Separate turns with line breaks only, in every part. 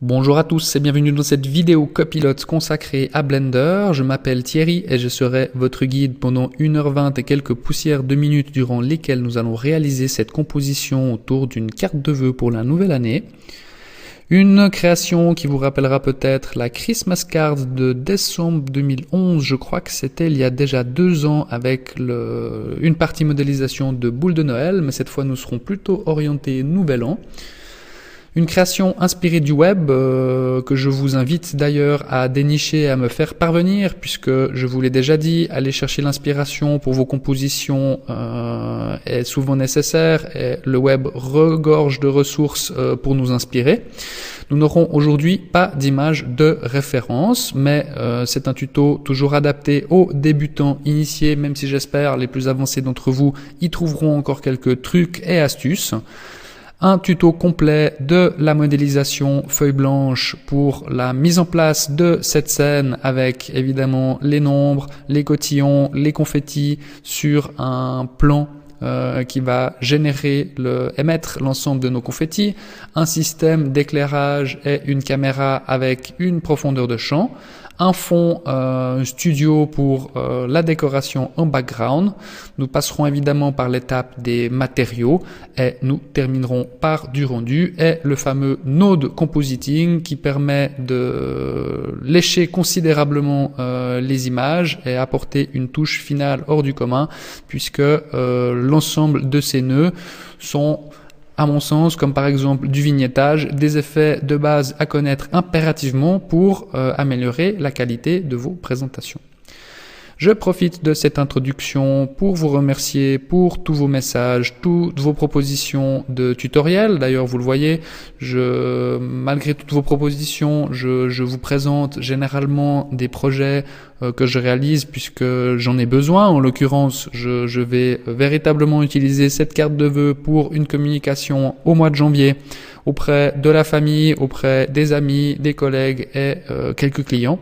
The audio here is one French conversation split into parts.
Bonjour à tous et bienvenue dans cette vidéo copilote consacrée à Blender. Je m'appelle Thierry et je serai votre guide pendant 1h20 et quelques poussières de minutes durant lesquelles nous allons réaliser cette composition autour d'une carte de vœux pour la nouvelle année. Une création qui vous rappellera peut-être la Christmas Card de décembre 2011, je crois que c'était il y a déjà 2 ans avec une partie modélisation de boules de Noël, mais cette fois nous serons plutôt orientés Nouvel An. Une création inspirée du web que je vous invite d'ailleurs à dénicher et à me faire parvenir puisque je vous l'ai déjà dit, aller chercher l'inspiration pour vos compositions est souvent nécessaire et le web regorge de ressources pour nous inspirer. Nous n'aurons aujourd'hui pas d'image de référence, mais c'est un tuto toujours adapté aux débutants initiés, même si j'espère les plus avancés d'entre vous y trouveront encore quelques trucs et astuces. Un tuto complet de la modélisation feuille blanche pour la mise en place de cette scène avec évidemment les nombres, les cotillons, les confettis sur un plan qui va émettre l'ensemble de nos confettis, un système d'éclairage et une caméra avec une profondeur de champ, un fond studio pour la décoration en background. Nous passerons évidemment par l'étape des matériaux et nous terminerons par du rendu et le fameux node compositing qui permet de lécher considérablement les images et apporter une touche finale hors du commun puisque l'ensemble de ces nœuds sont à mon sens, comme par exemple du vignettage, des effets de base à connaître impérativement pour améliorer la qualité de vos présentations. Je profite de cette introduction pour vous remercier pour tous vos messages, toutes vos propositions de tutoriels. D'ailleurs, vous le voyez, malgré toutes vos propositions, je vous présente généralement des projets que je réalise puisque j'en ai besoin. En l'occurrence, je vais véritablement utiliser cette carte de vœux pour une communication au mois de janvier auprès de la famille, auprès des amis, des collègues et quelques clients.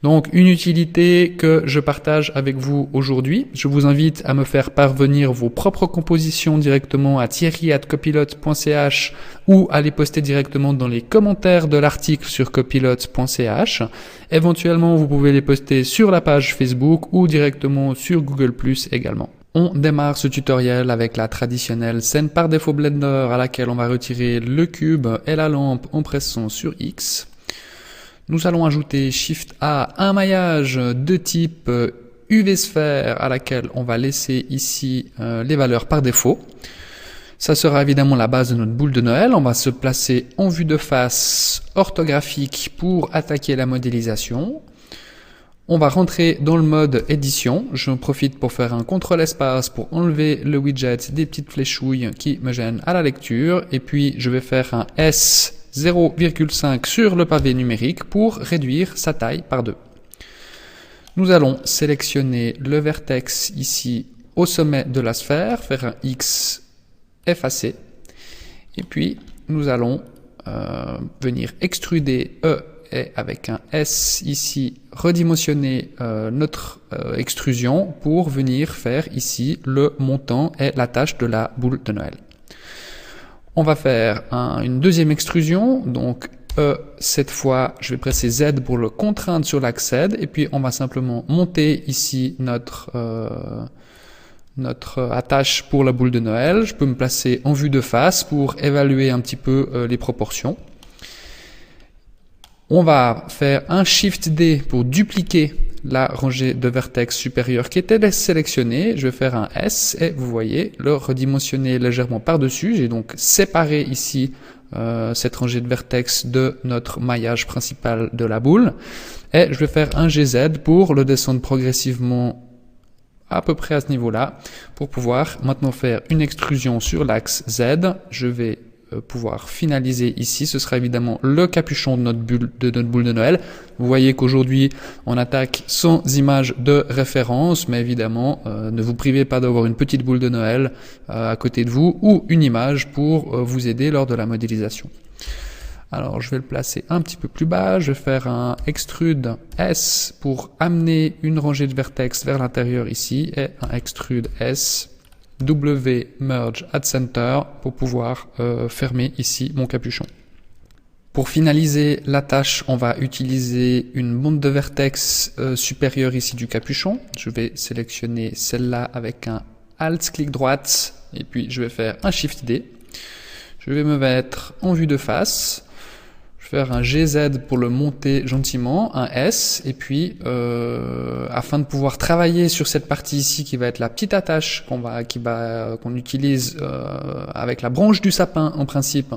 Donc une utilité que je partage avec vous aujourd'hui. Je vous invite à me faire parvenir vos propres compositions directement à thierry@copilote.ch ou à les poster directement dans les commentaires de l'article sur copilote.ch. Éventuellement, vous pouvez les poster sur la page Facebook ou directement sur Google+ également. On démarre ce tutoriel avec la traditionnelle scène par défaut Blender à laquelle on va retirer le cube et la lampe en pressant sur X. Nous allons ajouter Shift A, un maillage de type UV sphère à laquelle on va laisser ici les valeurs par défaut. Ça sera évidemment la base de notre boule de Noël. On va se placer en vue de face orthographique pour attaquer la modélisation. On va rentrer dans le mode édition. Je profite pour faire un contrôle espace pour enlever le widget des petites fléchouilles qui me gênent à la lecture. Et puis je vais faire un S 0,5 sur le pavé numérique pour réduire sa taille par 2. Nous allons sélectionner le vertex ici au sommet de la sphère, faire un X effacé et puis nous allons venir extruder E et avec un S ici redimensionner notre extrusion pour venir faire ici le montant et l'attache de la boule de Noël. On va faire une deuxième extrusion, donc cette fois je vais presser Z pour le contraindre sur l'axe Z et puis on va simplement monter ici notre attache pour la boule de Noël. Je peux me placer en vue de face pour évaluer un petit peu les proportions. On va faire un Shift D pour dupliquer la rangée de vertex supérieure qui était sélectionnée. Je vais faire un S et vous voyez le redimensionner légèrement par-dessus. J'ai donc séparé ici cette rangée de vertex de notre maillage principal de la boule. Et je vais faire un GZ pour le descendre progressivement à peu près à ce niveau-là pour pouvoir maintenant faire une extrusion sur l'axe Z. Je vais pouvoir finaliser ici. Ce sera évidemment le capuchon de notre boule de Noël. Vous voyez qu'aujourd'hui on attaque sans image de référence, mais évidemment ne vous privez pas d'avoir une petite boule de Noël à côté de vous ou une image pour vous aider lors de la modélisation. Alors je vais le placer un petit peu plus bas, je vais faire un extrude S pour amener une rangée de vertex vers l'intérieur ici et un extrude S W merge at center pour pouvoir fermer ici mon capuchon. Pour finaliser la tâche, on va utiliser une bande de vertex supérieure ici du capuchon. Je vais sélectionner celle-là avec un Alt clic droite et puis je vais faire un Shift D. Je vais me mettre en vue de face. Je vais faire un GZ pour le monter gentiment, un S, et puis afin de pouvoir travailler sur cette partie ici qui va être la petite attache qu'on utilise avec la branche du sapin en principe,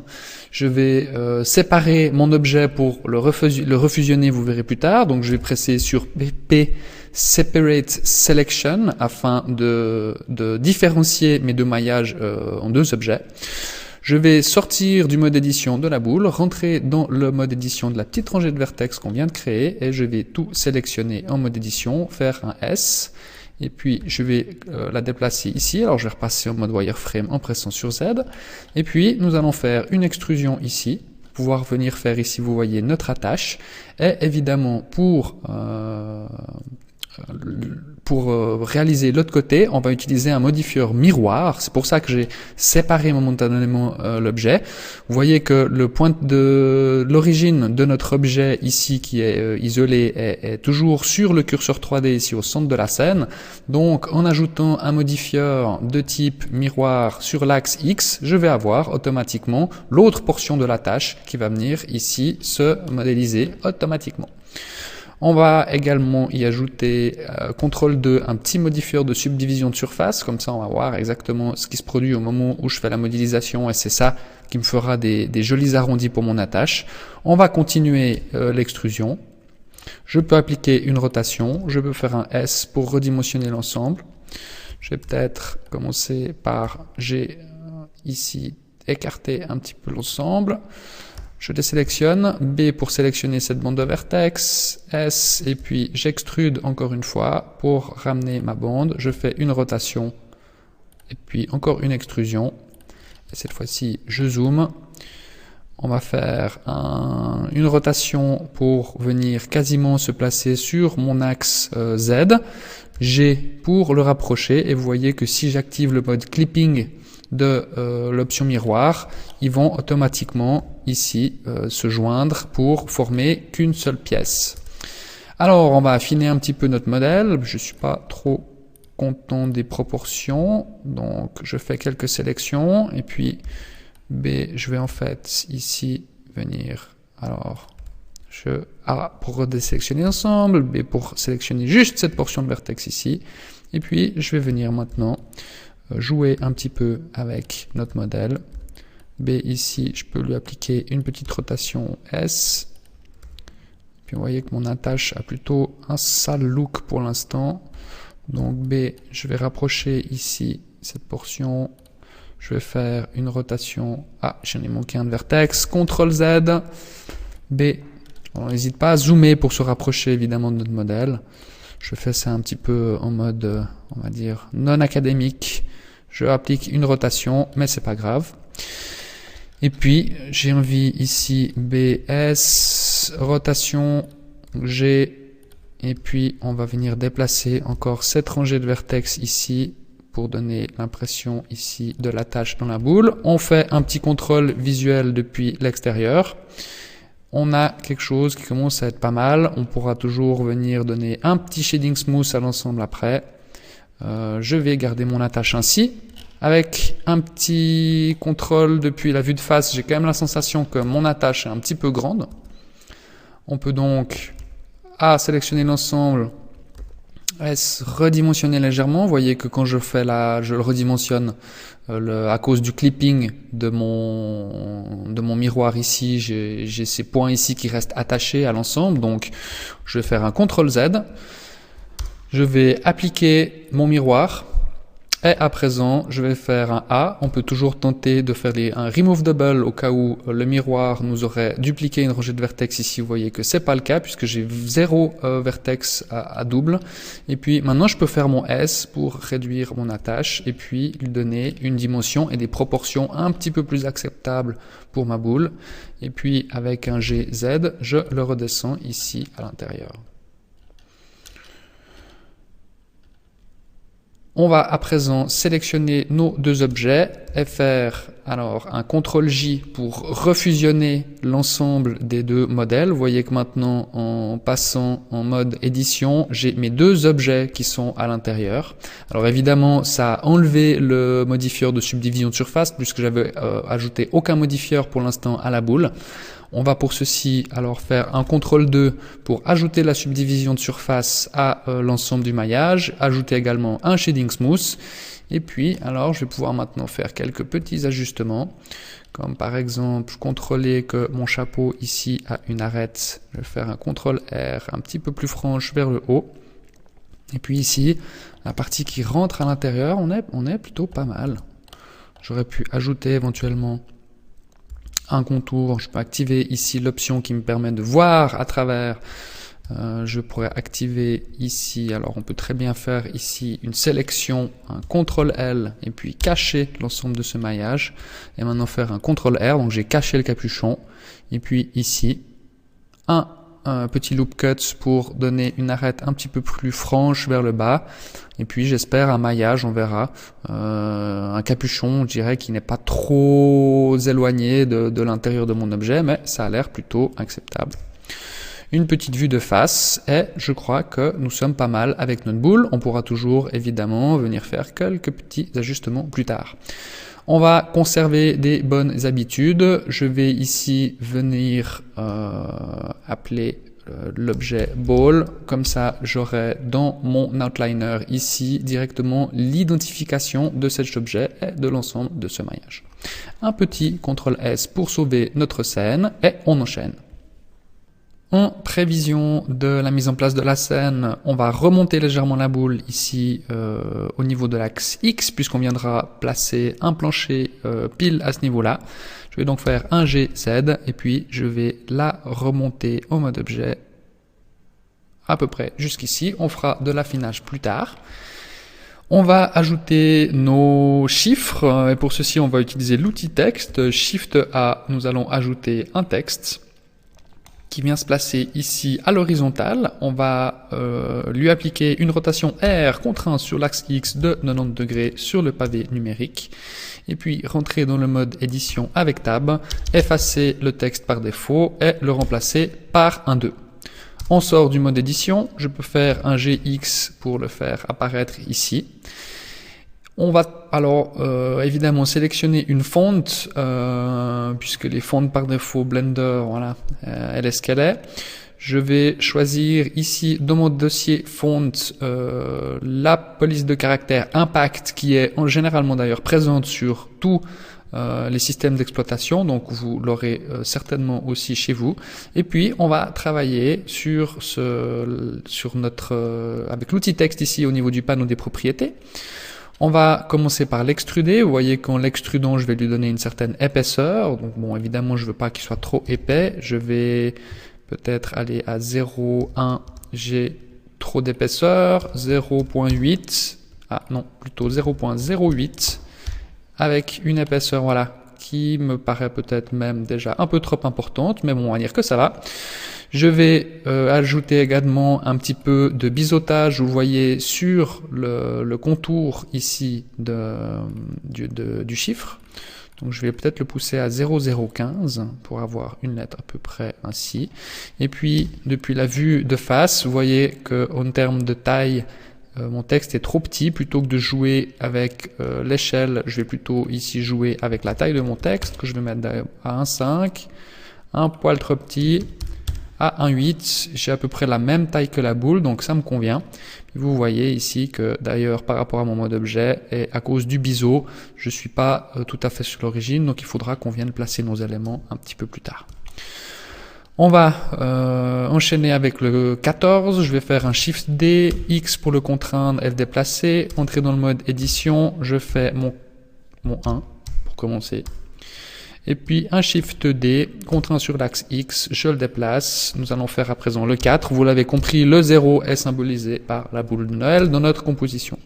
je vais séparer mon objet pour le refusionner, vous verrez plus tard. Donc je vais presser sur P, Separate Selection, afin de différencier mes deux maillages en deux objets. Je vais sortir du mode édition de la boule, rentrer dans le mode édition de la petite rangée de vertex qu'on vient de créer et je vais tout sélectionner en mode édition, faire un S et puis je vais la déplacer ici. Alors je vais repasser en mode wireframe en pressant sur Z et puis nous allons faire une extrusion ici, pouvoir venir faire ici, vous voyez, notre attache et évidemment pour réaliser l'autre côté, on va utiliser un modifieur miroir. C'est pour ça que j'ai séparé momentanément l'objet. Vous voyez que le point de l'origine de notre objet ici qui est isolé est toujours sur le curseur 3D ici au centre de la scène. Donc en ajoutant un modifieur de type miroir sur l'axe X, je vais avoir automatiquement l'autre portion de la tâche qui va venir ici se modéliser automatiquement. On va également y ajouter CTRL 2, un petit modifieur de subdivision de surface, comme ça on va voir exactement ce qui se produit au moment où je fais la modélisation et c'est ça qui me fera des jolis arrondis pour mon attache. On va continuer l'extrusion. Je peux appliquer une rotation, je peux faire un S pour redimensionner l'ensemble. Je vais peut-être commencer par G ici, écarter un petit peu l'ensemble. Je désélectionne, B pour sélectionner cette bande de vertex, S, et puis j'extrude encore une fois pour ramener ma bande. Je fais une rotation, et puis encore une extrusion. Et cette fois-ci, je zoome. On va faire une rotation pour venir quasiment se placer sur mon axe Z. G pour le rapprocher, et vous voyez que si j'active le mode clipping de l'option miroir, ils vont automatiquement ici se joindre pour former qu'une seule pièce. Alors on va affiner un petit peu notre modèle. Je suis pas trop content des proportions, donc je fais quelques sélections et puis B, je vais en fait ici venir, alors A pour redésélectionner l'ensemble, B pour sélectionner juste cette portion de vertex ici, et puis je vais venir maintenant jouer un petit peu avec notre modèle. B ici, je peux lui appliquer une petite rotation S. Puis vous voyez que mon attache a plutôt un sale look pour l'instant. Donc B, je vais rapprocher ici cette portion. Je vais faire une rotation. Ah, j'en ai manqué un de vertex. CTRL Z. B. On n'hésite pas à zoomer pour se rapprocher évidemment de notre modèle. Je fais ça un petit peu en mode, on va dire, non académique. Je applique une rotation, mais c'est pas grave. Et puis, j'ai envie ici, BS, rotation, G, et puis on va venir déplacer encore cette rangée de vertex ici, pour donner l'impression ici de la tâche dans la boule. On fait un petit contrôle visuel depuis l'extérieur. On a quelque chose qui commence à être pas mal. On pourra toujours venir donner un petit shading smooth à l'ensemble après. Je vais garder mon attache ainsi. Avec un petit contrôle depuis la vue de face, j'ai quand même la sensation que mon attache est un petit peu grande. On peut donc A, sélectionner l'ensemble, S, redimensionner légèrement. Vous voyez que quand je le redimensionne à cause du clipping de mon miroir ici, j'ai ces points ici qui restent attachés à l'ensemble. Donc je vais faire un CTRL Z. Je vais appliquer mon miroir et à présent je vais faire un A. On peut toujours tenter de faire un remove double au cas où le miroir nous aurait dupliqué une rangée de vertex ici. Vous voyez que c'est pas le cas puisque j'ai 0 vertex à double. Et puis maintenant je peux faire mon S pour réduire mon attache et puis lui donner une dimension et des proportions un petit peu plus acceptables pour ma boule. Et puis avec un GZ, je le redescends ici à l'intérieur. On va à présent sélectionner nos deux objets et faire alors un CTRL J pour refusionner l'ensemble des deux modèles. Vous voyez que maintenant, en passant en mode édition, j'ai mes deux objets qui sont à l'intérieur. Alors évidemment, ça a enlevé le modifieur de subdivision de surface puisque j'avais ajouté aucun modifieur pour l'instant à la boule. On va pour ceci alors faire un CTRL 2 pour ajouter la subdivision de surface à l'ensemble du maillage, ajouter également un shading smooth, et puis alors je vais pouvoir maintenant faire quelques petits ajustements, comme par exemple contrôler que mon chapeau ici a une arête, je vais faire un CTRL R un petit peu plus franche vers le haut, et puis ici, la partie qui rentre à l'intérieur, on est plutôt pas mal. J'aurais pu ajouter éventuellement un contour, je peux activer ici l'option qui me permet de voir à travers, je pourrais activer ici, alors on peut très bien faire ici une sélection, un CTRL L et puis cacher l'ensemble de ce maillage et maintenant faire un CTRL R, donc j'ai caché le capuchon et puis ici un petit loop cut pour donner une arête un petit peu plus franche vers le bas et puis j'espère un maillage, on verra, un capuchon je dirais qui n'est pas trop éloigné de l'intérieur de mon objet mais ça a l'air plutôt acceptable. Une petite vue de face et je crois que nous sommes pas mal avec notre boule. On pourra toujours évidemment venir faire quelques petits ajustements plus tard. On va conserver des bonnes habitudes. Je vais ici venir appeler l'objet ball. Comme ça, j'aurai dans mon outliner ici directement l'identification de cet objet et de l'ensemble de ce maillage. Un petit CTRL S pour sauver notre scène et on enchaîne. En prévision de la mise en place de la scène, on va remonter légèrement la boule ici au niveau de l'axe X puisqu'on viendra placer un plancher pile à ce niveau-là. Je vais donc faire un GZ et puis je vais la remonter au mode objet à peu près jusqu'ici. On fera de l'affinage plus tard. On va ajouter nos chiffres et pour ceci on va utiliser l'outil texte. Shift A, nous allons ajouter un texte qui vient se placer ici à l'horizontale. On va lui appliquer une rotation R contrainte sur l'axe X de 90 degrés sur le pavé numérique. Et puis rentrer dans le mode édition avec Tab, effacer le texte par défaut et le remplacer par un 2. On sort du mode édition, je peux faire un GX pour le faire apparaître ici. On va alors évidemment sélectionner une fonte, puisque les fontes par défaut Blender, voilà, elle est ce qu'elle est. Je vais choisir ici dans mon dossier font la police de caractère impact qui est généralement d'ailleurs présente sur tous les systèmes d'exploitation, donc vous l'aurez certainement aussi chez vous. Et puis on va travailler sur notre avec l'outil texte ici au niveau du panneau des propriétés. On va commencer par l'extruder. Vous voyez qu'en l'extrudant, je vais lui donner une certaine épaisseur. Donc bon, évidemment, je veux pas qu'il soit trop épais. Je vais peut-être aller à 0,1. J'ai trop d'épaisseur. 0,8. Ah non, plutôt 0,08. Avec une épaisseur, voilà, qui me paraît peut-être même déjà un peu trop importante. Mais bon, on va dire que ça va. Je vais ajouter également un petit peu de biseautage, vous voyez, sur le contour ici du chiffre. Donc je vais peut-être le pousser à 0,015 pour avoir une lettre à peu près ainsi. Et puis, depuis la vue de face, vous voyez qu'en termes de taille, mon texte est trop petit. Plutôt que de jouer avec l'échelle, je vais plutôt ici jouer avec la taille de mon texte, que je vais mettre à 1,5, un poil trop petit. À 1,8, j'ai à peu près la même taille que la boule, donc ça me convient. Vous voyez ici que d'ailleurs par rapport à mon mode objet et à cause du biseau, je suis pas tout à fait sur l'origine, donc il faudra qu'on vienne placer nos éléments un petit peu plus tard. On va enchaîner avec le 14, je vais faire un Shift D, X pour le contraindre et le déplacer, entrer dans le mode édition, je fais mon 1 pour commencer. Et puis un Shift D, contraint sur l'axe X, je le déplace. Nous allons faire à présent le 4. Vous l'avez compris, le 0 est symbolisé par la boule de Noël dans notre composition.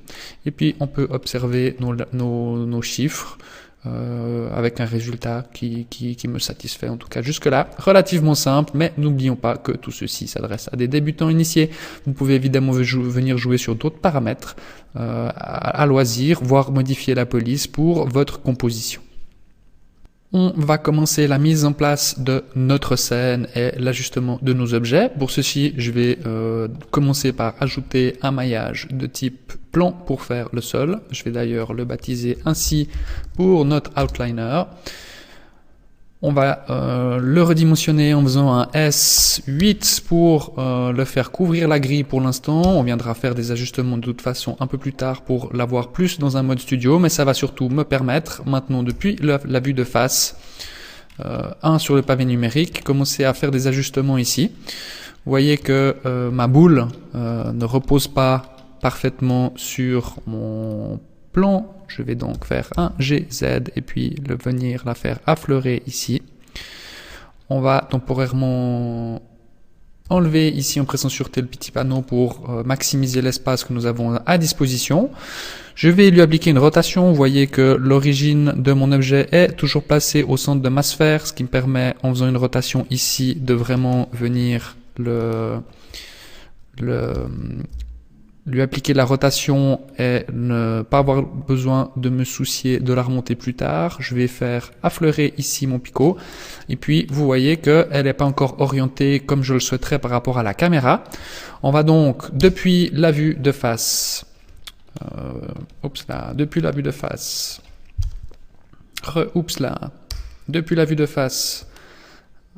Et puis on peut observer nos chiffres avec un résultat qui me satisfait en tout cas jusque-là. Relativement simple, mais n'oublions pas que tout ceci s'adresse à des débutants initiés. Vous pouvez évidemment venir jouer sur d'autres paramètres à loisir, voire modifier la police pour votre composition. On va commencer la mise en place de notre scène et l'ajustement de nos objets. Pour ceci, je vais commencer par ajouter un maillage de type plan pour faire le sol. Je vais d'ailleurs le baptiser ainsi pour notre outliner. On va le redimensionner en faisant un S8 pour le faire couvrir la grille pour l'instant. On viendra faire des ajustements de toute façon un peu plus tard pour l'avoir plus dans un mode studio, mais ça va surtout me permettre maintenant depuis la vue de face, sur le pavé numérique, commencer à faire des ajustements ici. Vous voyez que ma boule ne repose pas parfaitement sur mon plan. Je vais donc faire un GZ et puis venir la faire affleurer ici. On va temporairement enlever ici en pressant sur T le petit panneau pour maximiser l'espace que nous avons à disposition. Je vais lui appliquer une rotation. Vous voyez que l'origine de mon objet est toujours placée au centre de ma sphère, ce qui me permet, en faisant une rotation ici, de vraiment venir lui appliquer la rotation et ne pas avoir besoin de me soucier de la remonter plus tard. Je vais faire affleurer ici mon picot. Et puis, vous voyez qu'elle n'est pas encore orientée comme je le souhaiterais par rapport à la caméra. On va donc, depuis la vue de face, depuis la vue de face,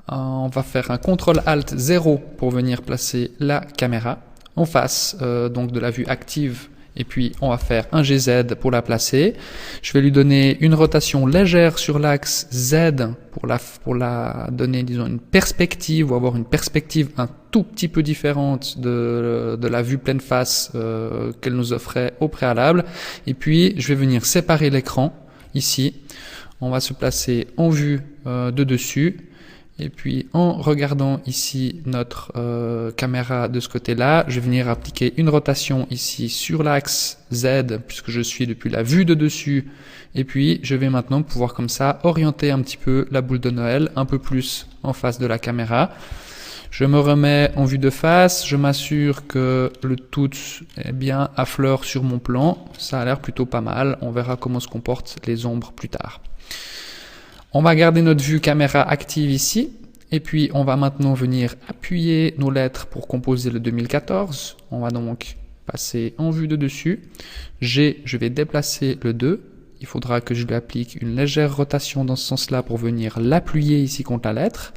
on va faire un CTRL-ALT 0 pour venir placer la caméra en face donc de la vue active, et puis on va faire un GZ pour la placer. Je vais lui donner une rotation légère sur l'axe Z pour la donner, disons, une perspective, ou avoir une perspective un tout petit peu différente de la vue pleine face qu'elle nous offrait au préalable. Et puis je vais venir séparer l'écran ici. On va se placer en vue de dessus. Et puis, en regardant ici notre caméra de ce côté-là, je vais venir appliquer une rotation ici sur l'axe Z, puisque je suis depuis la vue de dessus. Et puis, je vais maintenant pouvoir comme ça orienter un petit peu la boule de Noël un peu plus en face de la caméra. Je me remets en vue de face, je m'assure que le tout est bien à fleur sur mon plan. Ça a l'air plutôt pas mal. On verra comment se comportent les ombres plus tard. On va garder notre vue caméra active ici, et puis on va maintenant venir appuyer nos lettres pour composer le 2014. On va donc passer en vue de dessus. G, je vais déplacer le 2. Il faudra que je lui applique une légère rotation dans ce sens-là pour venir l'appuyer ici contre la lettre.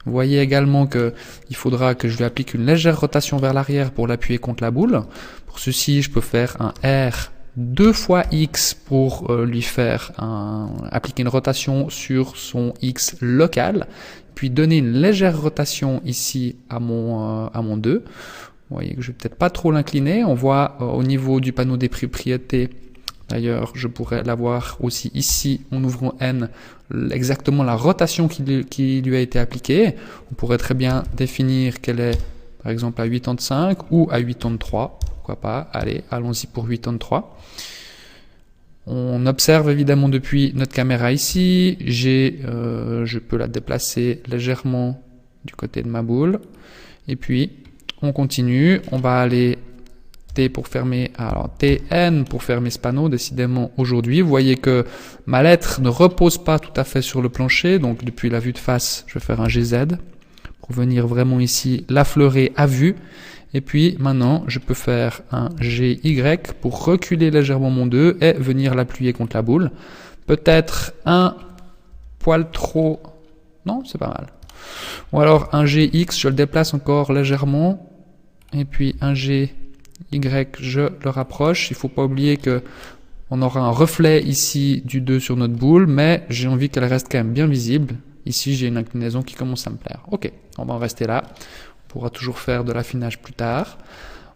Vous voyez également que il faudra que je lui applique une légère rotation vers l'arrière pour l'appuyer contre la boule. Pour ceci, je peux faire un R 2 fois X pour lui faire appliquer une rotation sur son X local, puis donner une légère rotation ici à mon 2. Vous voyez que je vais peut-être pas trop l'incliner. On voit au niveau du panneau des propriétés, d'ailleurs je pourrais l'avoir aussi ici en ouvrant N, exactement la rotation qui lui a été appliquée. On pourrait très bien définir qu'elle est par exemple à 85 ou à 83. Pourquoi pas, allez, allons-y pour 83. On observe évidemment depuis notre caméra ici, je peux la déplacer légèrement du côté de ma boule, et puis on continue, on va aller T pour fermer, alors TN pour fermer ce panneau, décidément aujourd'hui, vous voyez que ma lettre ne repose pas tout à fait sur le plancher, donc depuis la vue de face, je vais faire un GZ, pour venir vraiment ici l'affleurer à vue. Et puis maintenant, je peux faire un GY pour reculer légèrement mon 2 et venir l'appuyer contre la boule. Peut-être un poil trop... Non, c'est pas mal. Ou alors un GX, je le déplace encore légèrement. Et puis un GY, je le rapproche. Il ne faut pas oublier que on aura un reflet ici du 2 sur notre boule, mais j'ai envie qu'elle reste quand même bien visible. Ici, j'ai une inclinaison qui commence à me plaire. Ok, on va en rester là. On pourra toujours faire de l'affinage plus tard.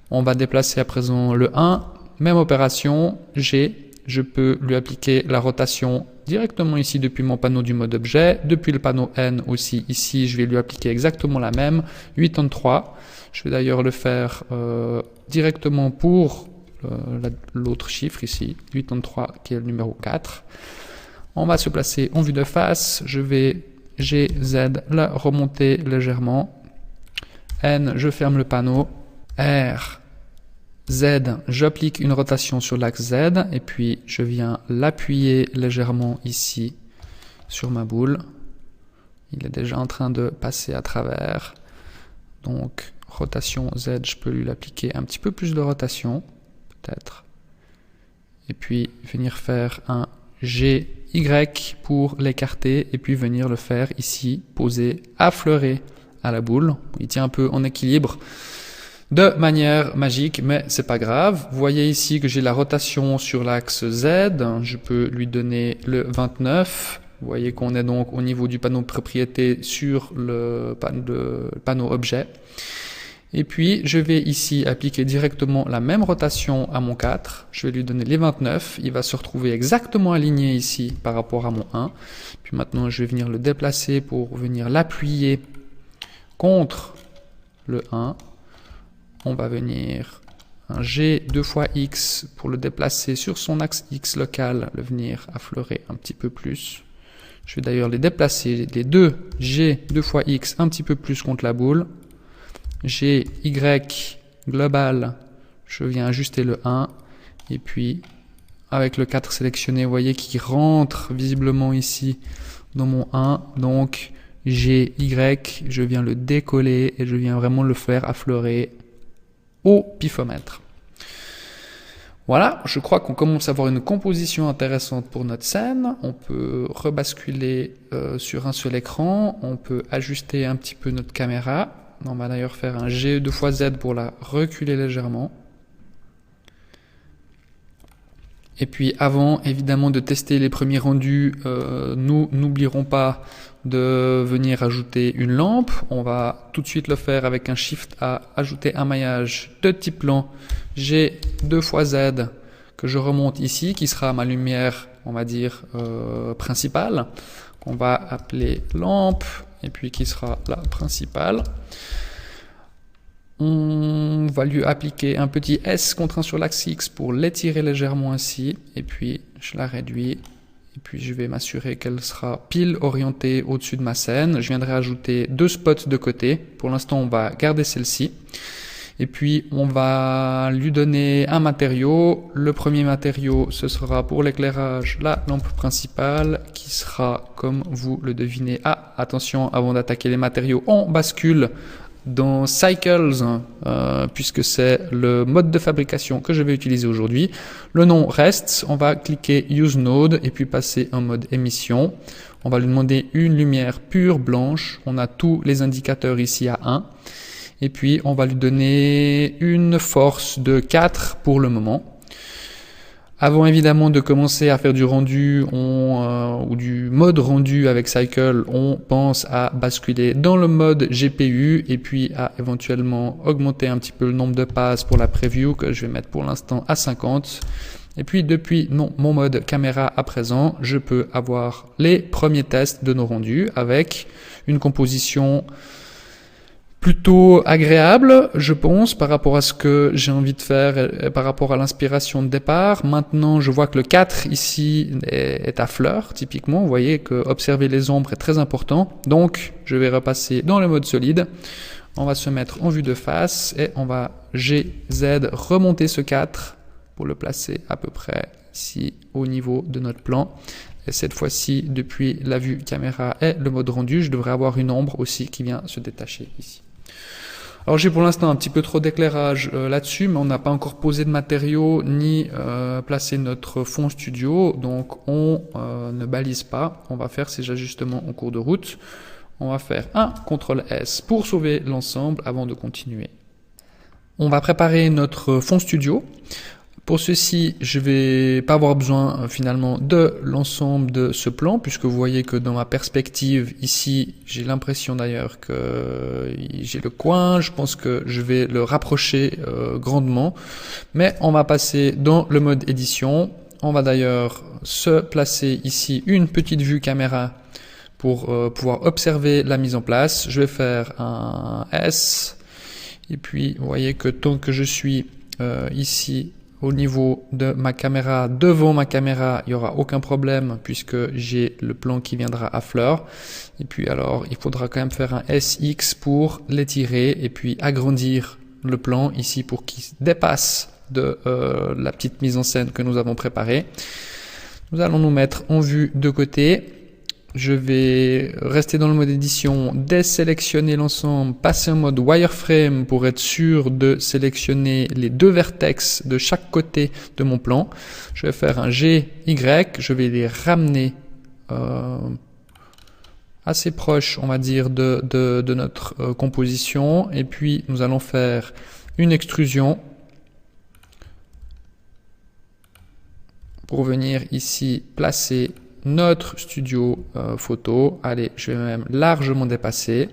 On va déplacer à présent le 1. Même opération, G. Je peux lui appliquer la rotation directement ici depuis mon panneau du mode objet. Depuis le panneau N aussi ici, je vais lui appliquer exactement la même. 83. Je vais d'ailleurs le faire directement pour l'autre chiffre ici. 83 qui est le numéro 4. On va se placer en vue de face. Je vais GZ la remonter légèrement. N, je ferme le panneau. R, Z, j'applique une rotation sur l'axe Z et puis je viens l'appuyer légèrement ici sur ma boule. Il est déjà en train de passer à travers. Donc, rotation Z, je peux lui appliquer un petit peu plus de rotation, peut-être. Et puis, venir faire un GY pour l'écarter. Et puis, venir le faire ici, poser, affleurer à la boule. Il tient un peu en équilibre de manière magique, mais c'est pas grave. Vous voyez ici que j'ai la rotation sur l'axe Z. Je peux lui donner le 29. Vous voyez qu'on est donc au niveau du panneau propriété sur le panneau objet. Et puis, je vais ici appliquer directement la même rotation à mon 4. Je vais lui donner les 29. Il va se retrouver exactement aligné ici par rapport à mon 1. Puis maintenant, je vais venir le déplacer pour venir l'appuyer contre le 1. On va venir un G 2 fois X pour le déplacer sur son axe X local, le venir affleurer un petit peu plus. Je vais d'ailleurs les déplacer, les deux G 2 fois X un petit peu plus contre la boule. G, Y, global, je viens ajuster le 1. Et puis, avec le 4 sélectionné, vous voyez qu'il rentre visiblement ici dans mon 1. Donc, G, Y, je viens le décoller et je viens vraiment le faire affleurer au pifomètre. Voilà, je crois qu'on commence à avoir une composition intéressante pour notre scène. On peut rebasculer sur un seul écran. On peut ajuster un petit peu notre caméra. On va d'ailleurs faire un G 2 fois Z pour la reculer légèrement. Et puis avant évidemment de tester les premiers rendus, nous n'oublierons pas de venir ajouter une lampe. On va tout de suite le faire avec un Shift A, ajouter un maillage de type plan G 2 fois Z que je remonte ici, qui sera ma lumière, on va dire, principale. On va appeler lampe et puis qui sera la principale. On va lui appliquer un petit S contraint sur l'axe X pour l'étirer légèrement ainsi. Et puis, je la réduis. Et puis, je vais m'assurer qu'elle sera pile orientée au-dessus de ma scène. Je viendrai ajouter 2 spots de côté. Pour l'instant, on va garder celle-ci. Et puis, on va lui donner un matériau. Le premier matériau, ce sera pour l'éclairage, la lampe principale, qui sera, comme vous le devinez. Ah, attention, avant d'attaquer les matériaux, on bascule dans Cycles, puisque c'est le mode de fabrication que je vais utiliser aujourd'hui. Le nom reste, on va cliquer Use Node et puis passer en mode émission. On va lui demander une lumière pure blanche. On a tous les indicateurs ici à 1. Et puis on va lui donner une force de 4 pour le moment. Avant évidemment de commencer à faire du rendu ou du mode rendu avec Cycle, on pense à basculer dans le mode GPU et puis à éventuellement augmenter un petit peu le nombre de passes pour la preview que je vais mettre pour l'instant à 50. Et puis depuis mon mode caméra à présent, je peux avoir les premiers tests de nos rendus avec une composition plutôt agréable, je pense, par rapport à ce que j'ai envie de faire et par rapport à l'inspiration de départ. Maintenant, je vois que le 4 ici est à fleur, typiquement. Vous voyez que observer les ombres est très important. Donc, je vais repasser dans le mode solide. On va se mettre en vue de face et on va GZ remonter ce 4 pour le placer à peu près ici au niveau de notre plan. Et cette fois-ci, depuis la vue caméra et le mode rendu, je devrais avoir une ombre aussi qui vient se détacher ici. Alors j'ai pour l'instant un petit peu trop d'éclairage là-dessus, mais on n'a pas encore posé de matériaux ni placé notre fond studio, donc on ne balise pas. On va faire ces ajustements en cours de route. On va faire un CTRL S pour sauver l'ensemble avant de continuer. On va préparer notre fond studio. Pour ceci, je vais pas avoir besoin finalement de l'ensemble de ce plan, puisque vous voyez que dans ma perspective ici, j'ai l'impression d'ailleurs que j'ai le coin. Je pense que je vais le rapprocher grandement, mais on va passer dans le mode édition. On va d'ailleurs se placer ici une petite vue caméra pour pouvoir observer la mise en place. Je vais faire un S, et puis vous voyez que tant que je suis ici au niveau de ma caméra, devant ma caméra, il n'y aura aucun problème puisque j'ai le plan qui viendra à fleur. Et puis alors, il faudra quand même faire un SX pour l'étirer et puis agrandir le plan ici pour qu'il dépasse de la petite mise en scène que nous avons préparée. Nous allons nous mettre en vue de côté. je vais rester dans le mode édition, désélectionner l'ensemble, passer en mode wireframe pour être sûr de sélectionner les deux vertex de chaque côté de mon plan. Je vais faire un GY, je vais les ramener assez proche, on va dire, de notre composition. Et puis, nous allons faire une extrusion pour venir ici placer notre studio photo. Allez, je vais même largement dépasser.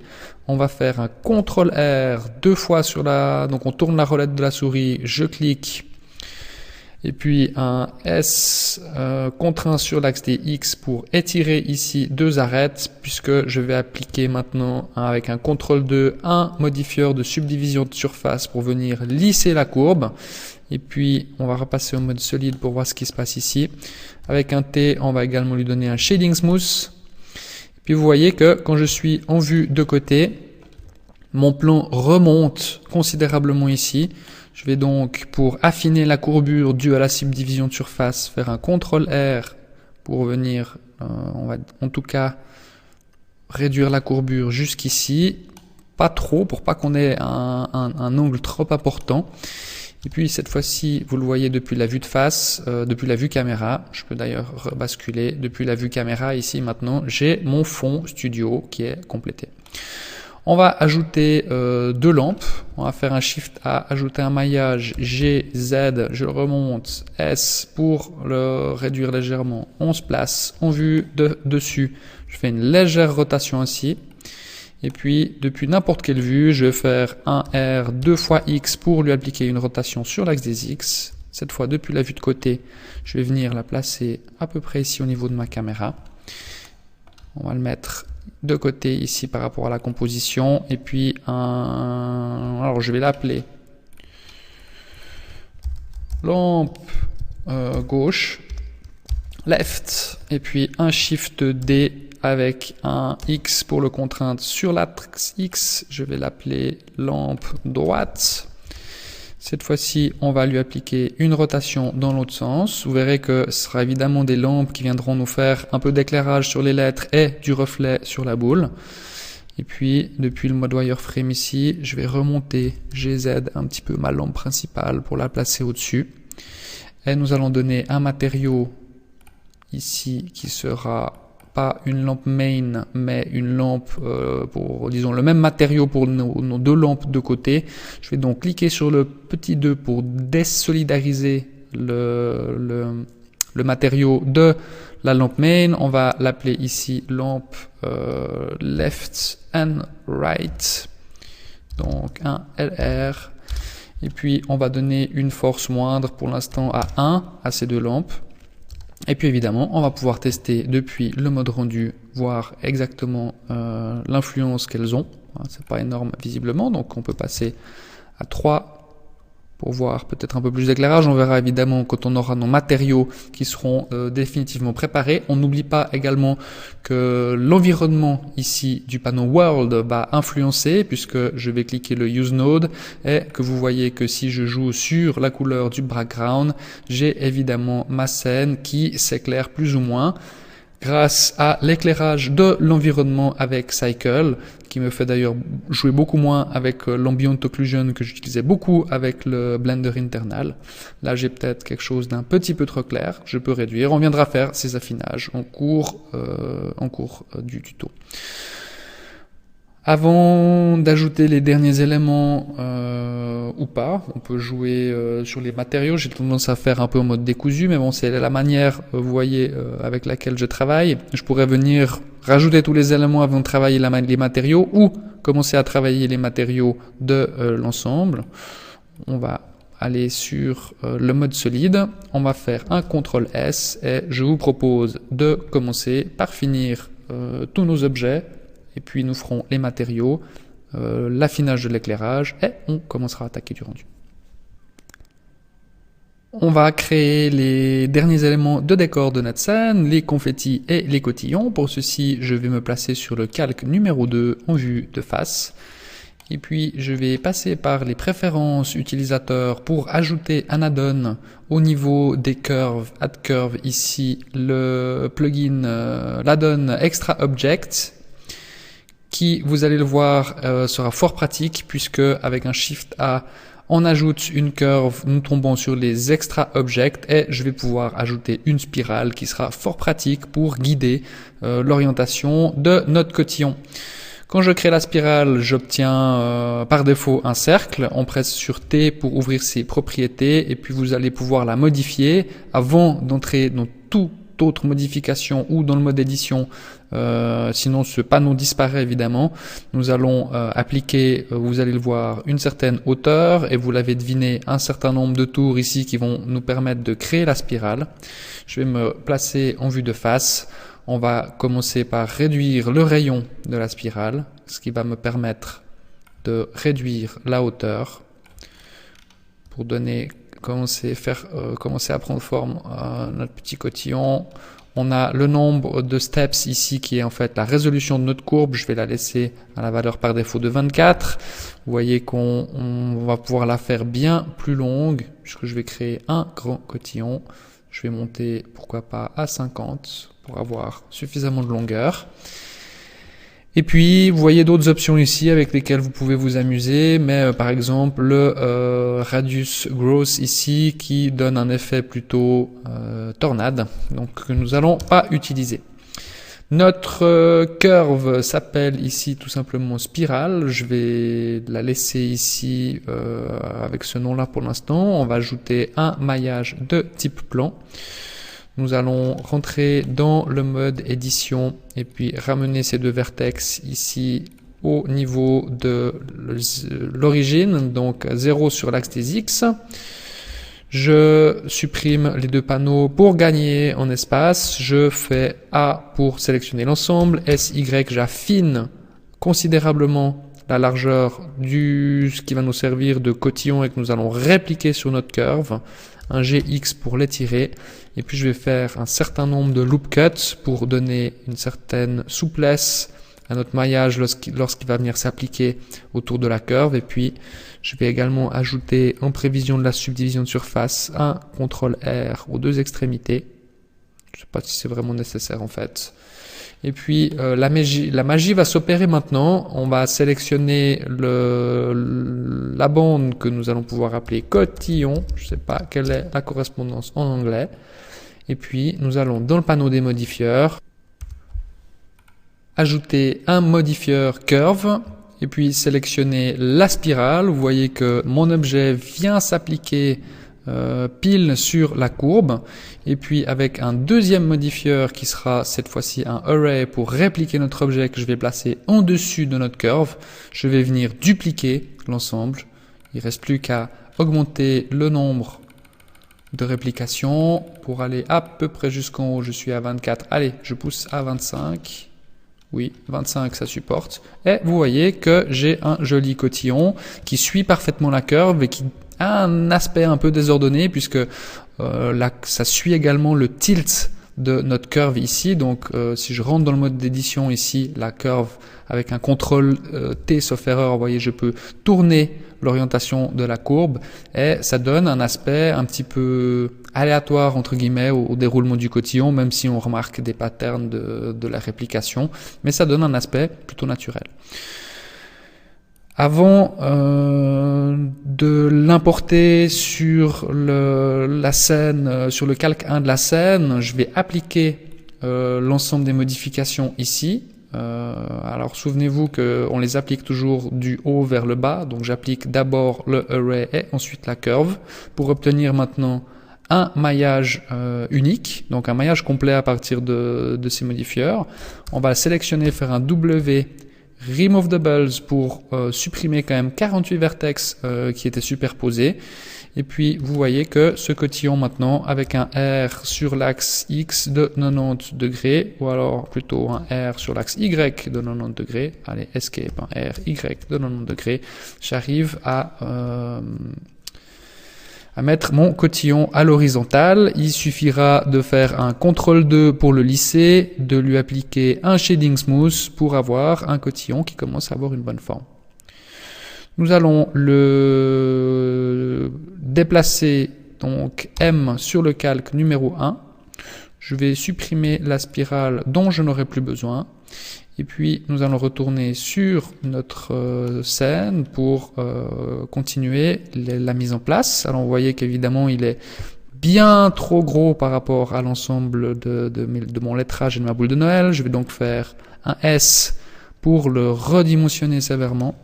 On va faire un CTRL R deux fois sur donc on tourne la roulette de la souris, je clique. Et puis un S contraint sur l'axe des X pour étirer ici deux arêtes, puisque je vais appliquer maintenant avec un CTRL 2 un modifieur de subdivision de surface pour venir lisser la courbe. Et puis on va repasser au mode solide pour voir ce qui se passe ici. Avec un T, on va également lui donner un shading smooth. Et puis vous voyez que quand je suis en vue de côté, mon plan remonte considérablement ici. Je vais donc, pour affiner la courbure due à la subdivision de surface, faire un CTRL R pour venir, on va en tout cas réduire la courbure jusqu'ici. Pas trop, pour pas qu'on ait un angle trop important. Et puis cette fois-ci, vous le voyez depuis la vue de face, depuis la vue caméra. Je peux d'ailleurs rebasculer depuis la vue caméra. Ici maintenant, j'ai mon fond studio qui est complété. On va ajouter deux lampes. On va faire un Shift A, ajouter un maillage G, Z, je remonte, S pour le réduire légèrement. On se place en vue dessus. Je fais une légère rotation ainsi. Et puis, depuis n'importe quelle vue, je vais faire un R 2 fois X pour lui appliquer une rotation sur l'axe des X. Cette fois, depuis la vue de côté, je vais venir la placer à peu près ici au niveau de ma caméra. On va le mettre de côté ici par rapport à la composition. Et puis, alors je vais l'appeler lampe gauche, left, et puis un Shift D avec un X pour le contraindre sur l'axe X. Je vais l'appeler lampe droite. Cette fois-ci, on va lui appliquer une rotation dans l'autre sens. Vous verrez que ce sera évidemment des lampes qui viendront nous faire un peu d'éclairage sur les lettres et du reflet sur la boule. Et puis, depuis le mode wireframe ici, je vais remonter GZ un petit peu ma lampe principale pour la placer au-dessus. Et nous allons donner un matériau ici qui sera pas une lampe main, mais une lampe pour, disons, le même matériau pour nos deux lampes de côté. Je vais donc cliquer sur le petit 2 pour désolidariser le matériau de la lampe main. On va l'appeler ici lampe left and right, donc un LR. Et puis on va donner une force moindre pour l'instant à 1 à ces deux lampes. Et puis évidemment, on va pouvoir tester depuis le mode rendu, voir exactement l'influence qu'elles ont. C'est pas énorme visiblement, donc on peut passer à 3 pour voir peut-être un peu plus d'éclairage. On verra évidemment quand on aura nos matériaux qui seront définitivement préparés. On n'oublie pas également que l'environnement ici du panneau World va influencer, puisque je vais cliquer le Use Node et que vous voyez que si je joue sur la couleur du background, j'ai évidemment ma scène qui s'éclaire plus ou moins grâce à l'éclairage de l'environnement avec Cycle, qui me fait d'ailleurs jouer beaucoup moins avec l'Ambient Occlusion que j'utilisais beaucoup avec le Blender internal. Là, j'ai peut-être quelque chose d'un petit peu trop clair, je peux réduire. On viendra faire ces affinages en cours du tuto. Avant d'ajouter les derniers éléments ou pas, on peut jouer sur les matériaux. J'ai tendance à faire un peu en mode décousu, mais bon, c'est la manière, vous voyez, avec laquelle je travaille. Je pourrais venir rajouter tous les éléments avant de travailler les matériaux ou commencer à travailler les matériaux de l'ensemble. On va aller sur le mode solide. On va faire un CTRL S et je vous propose de commencer par finir tous nos objets. Et puis nous ferons les matériaux, l'affinage de l'éclairage et on commencera à attaquer du rendu. On va créer les derniers éléments de décor de notre scène, les confettis et les cotillons. Pour ceci, je vais me placer sur le calque numéro 2 en vue de face. Et puis, je vais passer par les préférences utilisateurs pour ajouter un add-on au niveau des curves, add curve ici, le plugin, l'add-on Extra Object, qui, vous allez le voir, sera fort pratique puisque avec un Shift A, on ajoute une curve, nous tombons sur les Extra Objects et je vais pouvoir ajouter une spirale qui sera fort pratique pour guider l'orientation de notre cotillon. Quand je crée la spirale, j'obtiens par défaut un cercle. On presse sur T pour ouvrir ses propriétés et puis vous allez pouvoir la modifier avant d'entrer dans toute autre modification ou dans le mode édition. Sinon ce panneau disparaît évidemment. Nous allons appliquer, vous allez le voir, une certaine hauteur et vous l'avez deviné, un certain nombre de tours ici qui vont nous permettre de créer la spirale. Je vais me placer en vue de face. On va commencer par réduire le rayon de la spirale, ce qui va me permettre de réduire la hauteur pour commencer à prendre forme notre petit cotillon. On a le nombre de steps ici qui est en fait la résolution de notre courbe. Je vais la laisser à la valeur par défaut de 24. Vous voyez qu'on va pouvoir la faire bien plus longue puisque je vais créer un grand cotillon. Je vais monter, pourquoi pas, à 50 pour avoir suffisamment de longueur. Et puis, vous voyez d'autres options ici avec lesquelles vous pouvez vous amuser, mais par exemple le Radius Growth ici qui donne un effet plutôt tornade, donc que nous allons pas utiliser. Notre curve s'appelle ici tout simplement spirale. Je vais la laisser ici avec ce nom-là pour l'instant. On va ajouter un maillage de type plan. Nous allons rentrer dans le mode édition et puis ramener ces deux vertex ici au niveau de l'origine, donc 0 sur l'axe des X. Je supprime les deux panneaux pour gagner en espace. Je fais A pour sélectionner l'ensemble. SY, j'affine considérablement la largeur ce qui va nous servir de cotillon et que nous allons répliquer sur notre curve. Un GX pour l'étirer. Et puis je vais faire un certain nombre de loop cuts pour donner une certaine souplesse à notre maillage lorsqu'il va venir s'appliquer autour de la curve. Et puis je vais également ajouter en prévision de la subdivision de surface un CTRL R aux deux extrémités. Je ne sais pas si c'est vraiment nécessaire en fait. Et puis la magie va s'opérer maintenant. On va sélectionner la bande que nous allons pouvoir appeler cotillon. Je ne sais pas quelle est la correspondance en anglais. Et puis nous allons dans le panneau des modifieurs ajouter un modifieur curve et puis sélectionner la spirale. Vous voyez que mon objet vient s'appliquer pile sur la courbe et puis avec un deuxième modifieur qui sera cette fois-ci un array pour répliquer notre objet que je vais placer en dessus de notre curve, je vais venir dupliquer l'ensemble. Il ne reste plus qu'à augmenter le nombre de réplications pour aller à peu près jusqu'en haut. Je suis à 24, allez je pousse à 25. Oui, 25 ça supporte. Et vous voyez que j'ai un joli cotillon qui suit parfaitement la curve et qui a un aspect un peu désordonné puisque ça suit également le tilt de notre curve ici. Donc si je rentre dans le mode d'édition ici, la curve avec un CTRL T sauf erreur, vous voyez je peux tourner l'orientation de la courbe et ça donne un aspect un petit peu aléatoire entre guillemets au déroulement du cotillon, même si on remarque des patterns de la réplication, mais ça donne un aspect plutôt naturel. Avant de l'importer sur la scène, sur le calque 1 de la scène, je vais appliquer l'ensemble des modifications ici. Alors souvenez-vous qu'on les applique toujours du haut vers le bas, donc j'applique d'abord le array et ensuite la curve pour obtenir maintenant un maillage unique, donc un maillage complet à partir de ces modifieurs. On va sélectionner, faire un W remove doubles pour supprimer quand même 48 vertex qui étaient superposés. Et puis vous voyez que ce cotillon maintenant avec un R sur l'axe X de 90 degrés ou alors plutôt un R sur l'axe Y de 90 degrés, allez escape, un R Y de 90 degrés, j'arrive à mettre mon cotillon à l'horizontale. Il suffira de faire un CTRL 2 pour le lisser, de lui appliquer un shading smooth pour avoir un cotillon qui commence à avoir une bonne forme. Nous allons le déplacer, donc M sur le calque numéro 1. Je vais supprimer la spirale dont je n'aurai plus besoin. Et puis, nous allons retourner sur notre scène pour continuer la mise en place. Alors, vous voyez qu'évidemment, il est bien trop gros par rapport à l'ensemble de mon lettrage et de ma boule de Noël. Je vais donc faire un S pour le redimensionner sévèrement.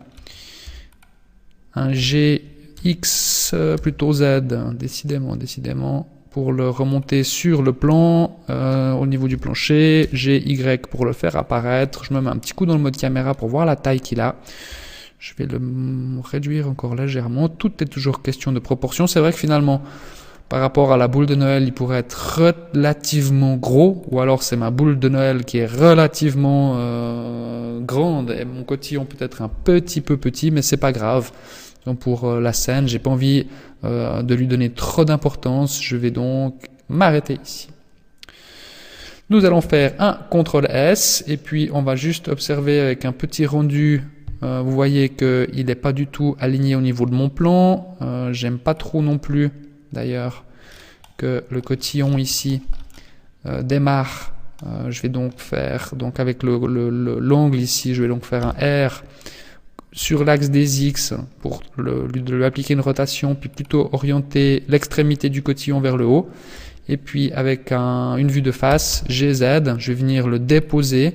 Un G, X, plutôt Z, décidément, pour le remonter sur le plan, au niveau du plancher, G, Y pour le faire apparaître. Je me mets un petit coup dans le mode caméra pour voir la taille qu'il a. Je vais le réduire encore légèrement. Tout est toujours question de proportion. C'est vrai que finalement, par rapport à la boule de Noël, il pourrait être relativement gros, ou alors c'est ma boule de Noël qui est relativement grande, et mon cotillon peut-être un petit peu petit, mais c'est pas grave. Donc pour la scène, j'ai pas envie de lui donner trop d'importance, je vais donc m'arrêter ici. Nous allons faire un CTRL S, et puis on va juste observer avec un petit rendu. Vous voyez qu'il n'est pas du tout aligné au niveau de mon plan. J'aime pas trop non plus, d'ailleurs, que le cotillon ici démarre. Je vais donc faire, avec l'angle ici, je vais donc faire un R sur l'axe des X pour lui appliquer une rotation, puis plutôt orienter l'extrémité du cotillon vers le haut. Et puis avec une vue de face, GZ, je vais venir le déposer.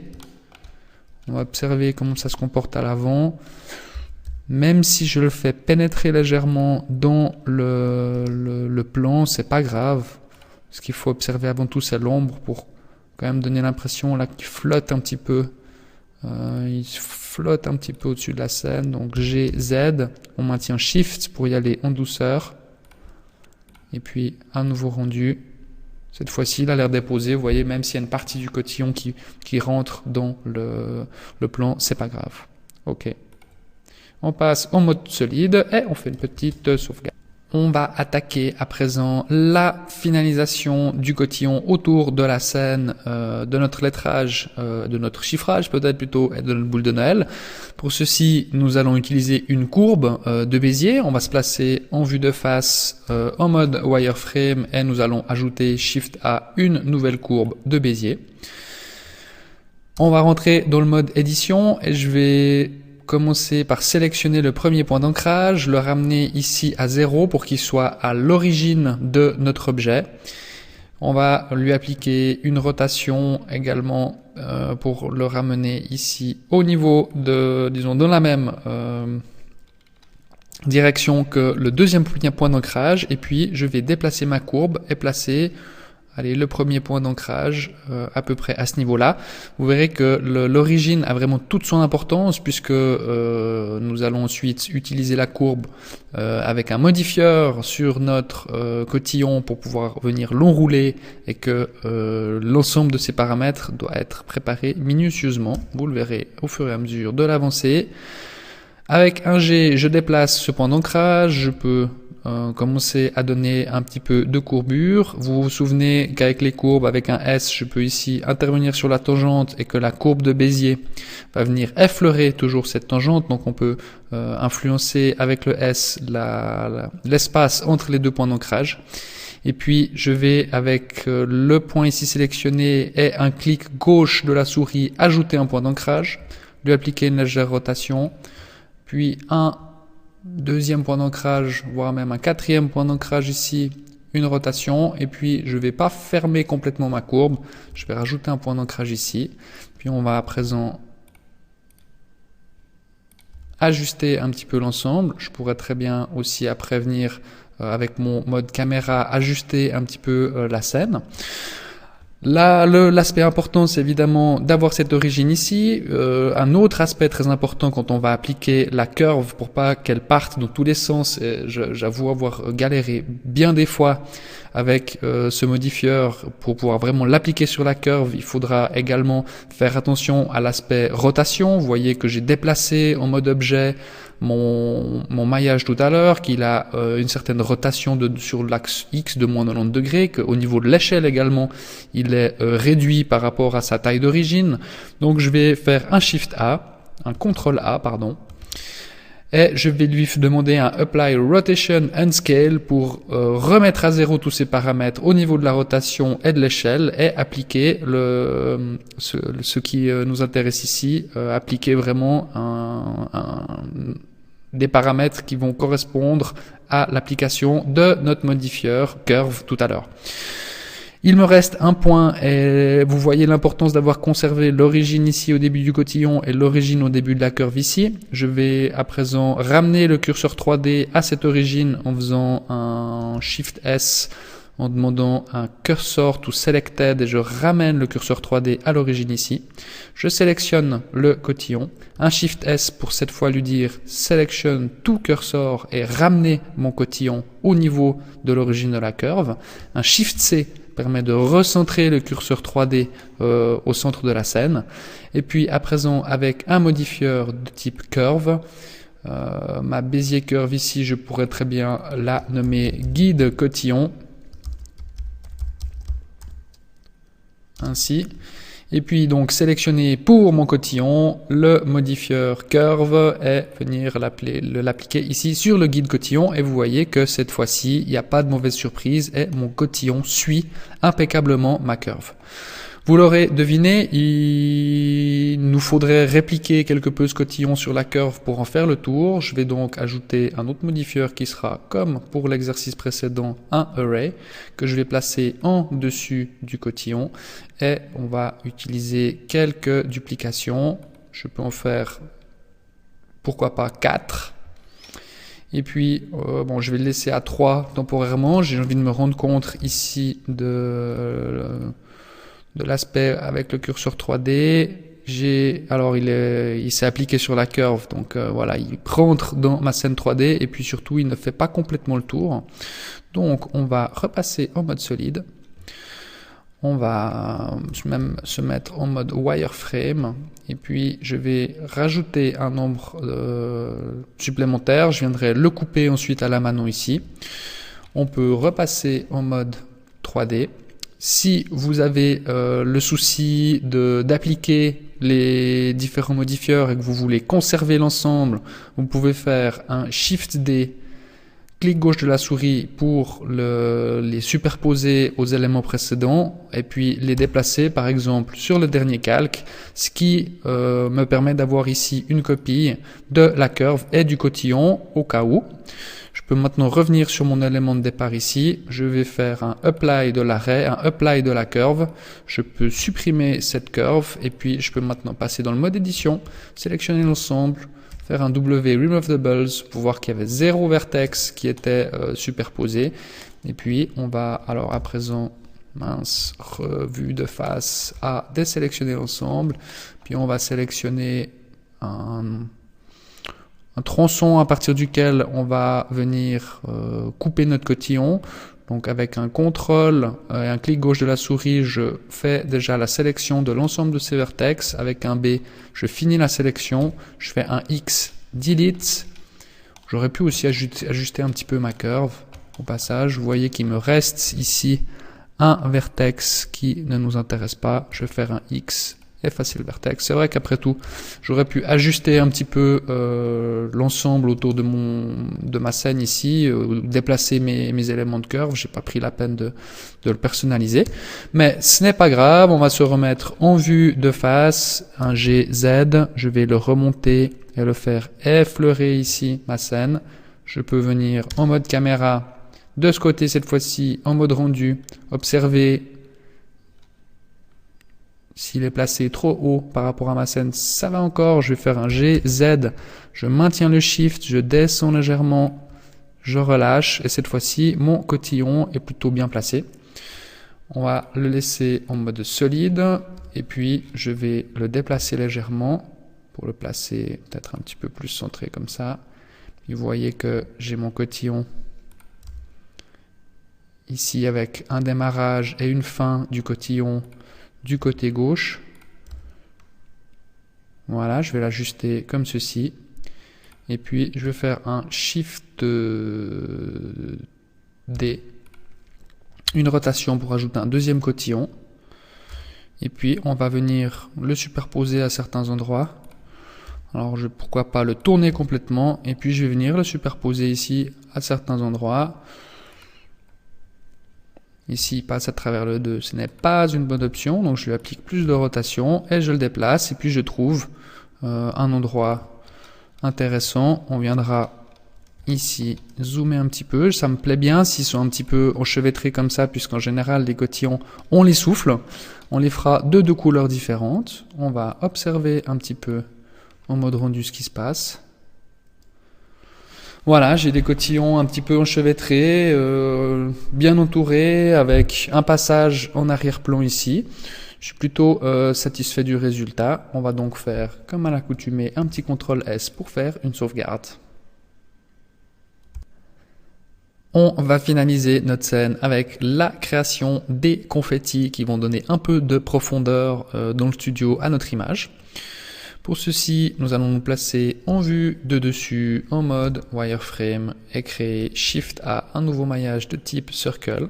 On va observer comment ça se comporte à l'avant. Même si je le fais pénétrer légèrement dans le plan, c'est pas grave. Ce qu'il faut observer avant tout, c'est l'ombre pour quand même donner l'impression là qu'il flotte un petit peu. Il flotte un petit peu au-dessus de la scène. Donc G, Z, on maintient Shift pour y aller en douceur. Et puis un nouveau rendu. Cette fois-ci, il a l'air déposé. Vous voyez, même s'il y a une partie du cotillon qui rentre dans le plan, c'est pas grave. Ok. On passe en mode solide et on fait une petite sauvegarde. On va attaquer à présent la finalisation du cotillon autour de la scène, de notre lettrage, de notre chiffrage peut-être plutôt, et de notre boule de Noël. Pour ceci, nous allons utiliser une courbe de Bézier. On va se placer en vue de face en mode wireframe et nous allons ajouter Shift A une nouvelle courbe de Bézier. On va rentrer dans le mode édition et je vais commencer par sélectionner le premier point d'ancrage, le ramener ici à 0 pour qu'il soit à l'origine de notre objet. On va lui appliquer une rotation également pour le ramener ici au niveau de, disons, dans la même direction que le deuxième point d'ancrage. Et puis je vais déplacer ma courbe et placer le premier point d'ancrage à peu près à ce niveau-là. Vous verrez que l'origine a vraiment toute son importance puisque nous allons ensuite utiliser la courbe avec un modifieur sur notre cotillon pour pouvoir venir l'enrouler et que l'ensemble de ces paramètres doit être préparé minutieusement. Vous le verrez au fur et à mesure de l'avancée. Avec un G, je déplace ce point d'ancrage, je peux commencer à donner un petit peu de courbure. Vous vous souvenez qu'avec les courbes, avec un S, je peux ici intervenir sur la tangente et que la courbe de Bézier va venir effleurer toujours cette tangente. Donc on peut influencer avec le S l'espace entre les deux points d'ancrage. Et puis je vais avec le point ici sélectionné et un clic gauche de la souris ajouter un point d'ancrage, lui appliquer une légère rotation, puis un deuxième point d'ancrage, voire même un quatrième point d'ancrage ici, une rotation, et puis je ne vais pas fermer complètement ma courbe, je vais rajouter un point d'ancrage ici, puis on va à présent ajuster un petit peu l'ensemble. Je pourrais très bien aussi après venir avec mon mode caméra ajuster un petit peu la scène. Là, l'aspect important, c'est évidemment d'avoir cette origine ici. Un autre aspect très important quand on va appliquer la curve pour pas qu'elle parte dans tous les sens, j'avoue avoir galéré bien des fois avec ce modifieur pour pouvoir vraiment l'appliquer sur la curve. Il faudra également faire attention à l'aspect rotation. Vous voyez que j'ai déplacé en mode objet mon maillage tout à l'heure, qu'il a une certaine rotation sur l'axe X de moins 90 degrés, qu'au niveau de l'échelle également, il est réduit par rapport à sa taille d'origine. Donc je vais faire un Shift A, un CTRL A, pardon. Et je vais lui demander un Apply Rotation and Scale pour remettre à zéro tous ces paramètres au niveau de la rotation et de l'échelle et appliquer ce qui nous intéresse ici, appliquer vraiment des paramètres qui vont correspondre à l'application de notre modifieur curve tout à l'heure. Il me reste un point et vous voyez l'importance d'avoir conservé l'origine ici au début du cotillon et l'origine au début de la curve ici. Je vais à présent ramener le curseur 3D à cette origine en faisant un Shift S, en demandant un cursor to selected et je ramène le curseur 3D à l'origine ici. Je sélectionne le cotillon, un Shift S pour cette fois lui dire Selection to cursor et ramener mon cotillon au niveau de l'origine de la curve. Un Shift C permet de recentrer le curseur 3D au centre de la scène. Et puis à présent avec un modifieur de type curve, ma Bezier curve ici, je pourrais très bien la nommer guide cotillon. Ainsi. Et puis donc sélectionner pour mon cotillon le modifieur curve et venir l'appliquer ici sur le guide cotillon et vous voyez que cette fois-ci il n'y a pas de mauvaise surprise et mon cotillon suit impeccablement ma curve. Vous l'aurez deviné, il nous faudrait répliquer quelque peu ce cotillon sur la curve pour en faire le tour. Je vais donc ajouter un autre modifieur qui sera, comme pour l'exercice précédent, un array que je vais placer en dessus du cotillon et on va utiliser quelques duplications. Je peux en faire, pourquoi pas, 4. Et puis, bon, je vais le laisser à 3 temporairement. J'ai envie de me rendre compte ici de l'aspect avec le curseur 3D. Alors il s'est appliqué sur la curve, donc voilà, il rentre dans ma scène 3D et puis surtout il ne fait pas complètement le tour. Donc on va repasser en mode solide. On va même se mettre en mode wireframe et puis je vais rajouter un nombre supplémentaire. Je viendrai le couper ensuite à la mano ici. On peut repasser en mode 3D. Si vous avez le souci d'appliquer les différents modifieurs et que vous voulez conserver l'ensemble, vous pouvez faire un Shift D, clic gauche de la souris pour les superposer aux éléments précédents et puis les déplacer par exemple sur le dernier calque, ce qui me permet d'avoir ici une copie de la curve et du cotillon au cas où. Je peux maintenant revenir sur mon élément de départ ici. Je vais faire un apply de l'array, un apply de la curve. Je peux supprimer cette curve et puis je peux maintenant passer dans le mode édition, sélectionner l'ensemble, faire un W remove the bulbs pour voir qu'il y avait 0 vertex qui était superposé. Et puis on va alors à présent, mince, revue de face à désélectionner l'ensemble. Puis on va sélectionner un tronçon à partir duquel on va venir couper notre cotillon. Donc avec un CTRL et un clic gauche de la souris, je fais déjà la sélection de l'ensemble de ces vertex. Avec un B, je finis la sélection. Je fais un X, delete. J'aurais pu aussi ajuster un petit peu ma curve. Au passage, vous voyez qu'il me reste ici un vertex qui ne nous intéresse pas. Je vais faire un X, effacer le vertex. C'est vrai qu'après tout, j'aurais pu ajuster un petit peu l'ensemble autour de ma scène ici, déplacer mes éléments de curve. J'ai pas pris la peine de le personnaliser, mais ce n'est pas grave. On va se remettre en vue de face, un GZ. Je vais le remonter et le faire effleurer ici ma scène. Je peux venir en mode caméra de ce côté cette fois-ci, en mode rendu, observer. S'il est placé trop haut par rapport à ma scène, ça va encore. Je vais faire un GZ. Je maintiens le Shift, je descends légèrement, je relâche. Et cette fois-ci, mon cotillon est plutôt bien placé. On va le laisser en mode solide. Et puis, je vais le déplacer légèrement pour le placer peut-être un petit peu plus centré comme ça. Puis vous voyez que j'ai mon cotillon ici avec un démarrage et une fin du cotillon du côté gauche. Voilà, je vais l'ajuster comme ceci. Et puis, je vais faire un Shift D, une rotation pour ajouter un deuxième cotillon. Et puis, on va venir le superposer à certains endroits. Alors pourquoi pas le tourner complètement et puis je vais venir le superposer ici à certains endroits. Ici, il passe à travers le 2, ce n'est pas une bonne option, donc je lui applique plus de rotation et je le déplace et puis je trouve un endroit intéressant. On viendra ici zoomer un petit peu, ça me plaît bien s'ils sont un petit peu enchevêtrés comme ça, puisqu'en général les cotillons, on les souffle, on les fera de deux couleurs différentes. On va observer un petit peu en mode rendu ce qui se passe. Voilà, j'ai des cotillons un petit peu enchevêtrés, bien entourés, avec un passage en arrière-plan ici. Je suis plutôt satisfait du résultat. On va donc faire, comme à l'accoutumée, un petit CTRL S pour faire une sauvegarde. On va finaliser notre scène avec la création des confettis qui vont donner un peu de profondeur dans le studio à notre image. Pour ceci, nous allons nous placer en vue de dessus en mode wireframe et créer Shift A, un nouveau maillage de type circle.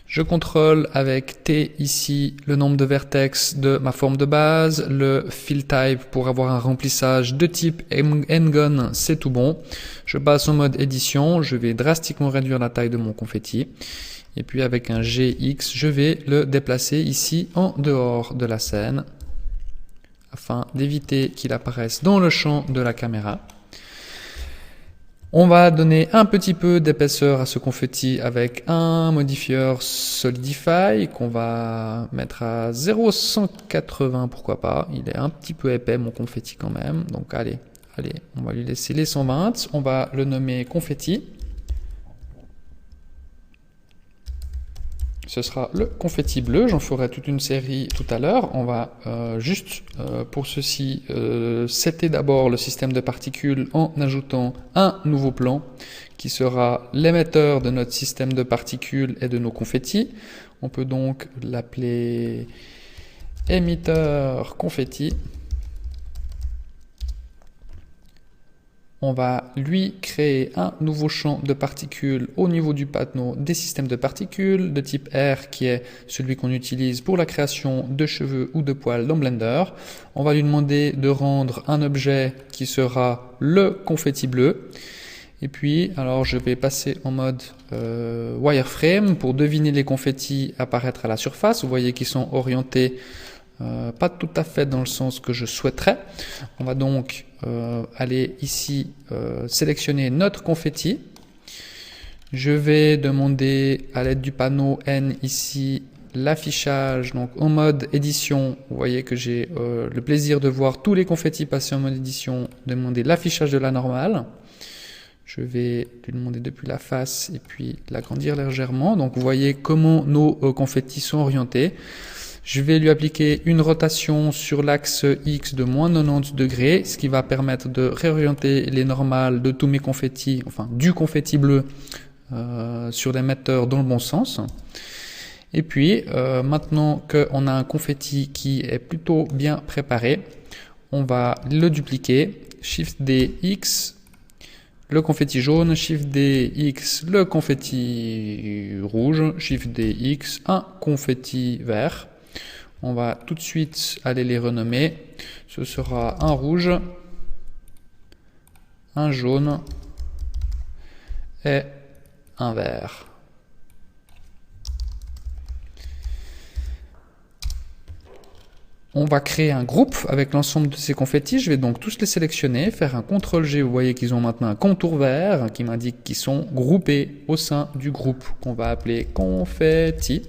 Je contrôle avec T ici le nombre de vertex de ma forme de base, le fill type pour avoir un remplissage de type N-gon, c'est tout bon. Je passe en mode édition, je vais drastiquement réduire la taille de mon confetti. Et puis avec un GX, je vais le déplacer ici en dehors de la scène, afin d'éviter qu'il apparaisse dans le champ de la caméra. On va donner un petit peu d'épaisseur à ce confetti avec un modifieur Solidify qu'on va mettre à 0,180, pourquoi pas. Il est un petit peu épais mon confetti quand même, donc allez, on va lui laisser les 120. On va le nommer confetti. Ce sera le confetti bleu, j'en ferai toute une série tout à l'heure. On va pour ceci setter d'abord le système de particules en ajoutant un nouveau plan qui sera l'émetteur de notre système de particules et de nos confettis. On peut donc l'appeler émetteur confetti. On va lui créer un nouveau champ de particules au niveau du panneau des systèmes de particules de type R qui est celui qu'on utilise pour la création de cheveux ou de poils dans Blender. On va lui demander de rendre un objet qui sera le confetti bleu. Et puis, alors je vais passer en mode wireframe pour deviner les confettis apparaître à la surface. Vous voyez qu'ils sont orientés pas tout à fait dans le sens que je souhaiterais. On va donc aller ici sélectionner notre confetti. Je vais demander à l'aide du panneau N ici l'affichage, donc en mode édition. Vous voyez que j'ai le plaisir de voir tous les confettis passer en mode édition. Demander l'affichage de la normale. Je vais lui demander depuis la face et puis l'agrandir légèrement. Donc vous voyez comment nos confettis sont orientés. Je vais lui appliquer une rotation sur l'axe X de moins 90 degrés, ce qui va permettre de réorienter les normales de tous mes confettis, enfin du confetti bleu sur l'émetteur dans le bon sens. Et puis, maintenant qu'on a un confetti qui est plutôt bien préparé, on va le dupliquer, Shift D, X, le confetti jaune, Shift D, X, le confetti rouge, Shift D, X, un confetti vert. On va tout de suite aller les renommer. Ce sera un rouge, un jaune et un vert. On va créer un groupe avec l'ensemble de ces confettis. Je vais donc tous les sélectionner, faire un CTRL G. Vous voyez qu'ils ont maintenant un contour vert qui m'indique qu'ils sont groupés au sein du groupe qu'on va appeler confetti.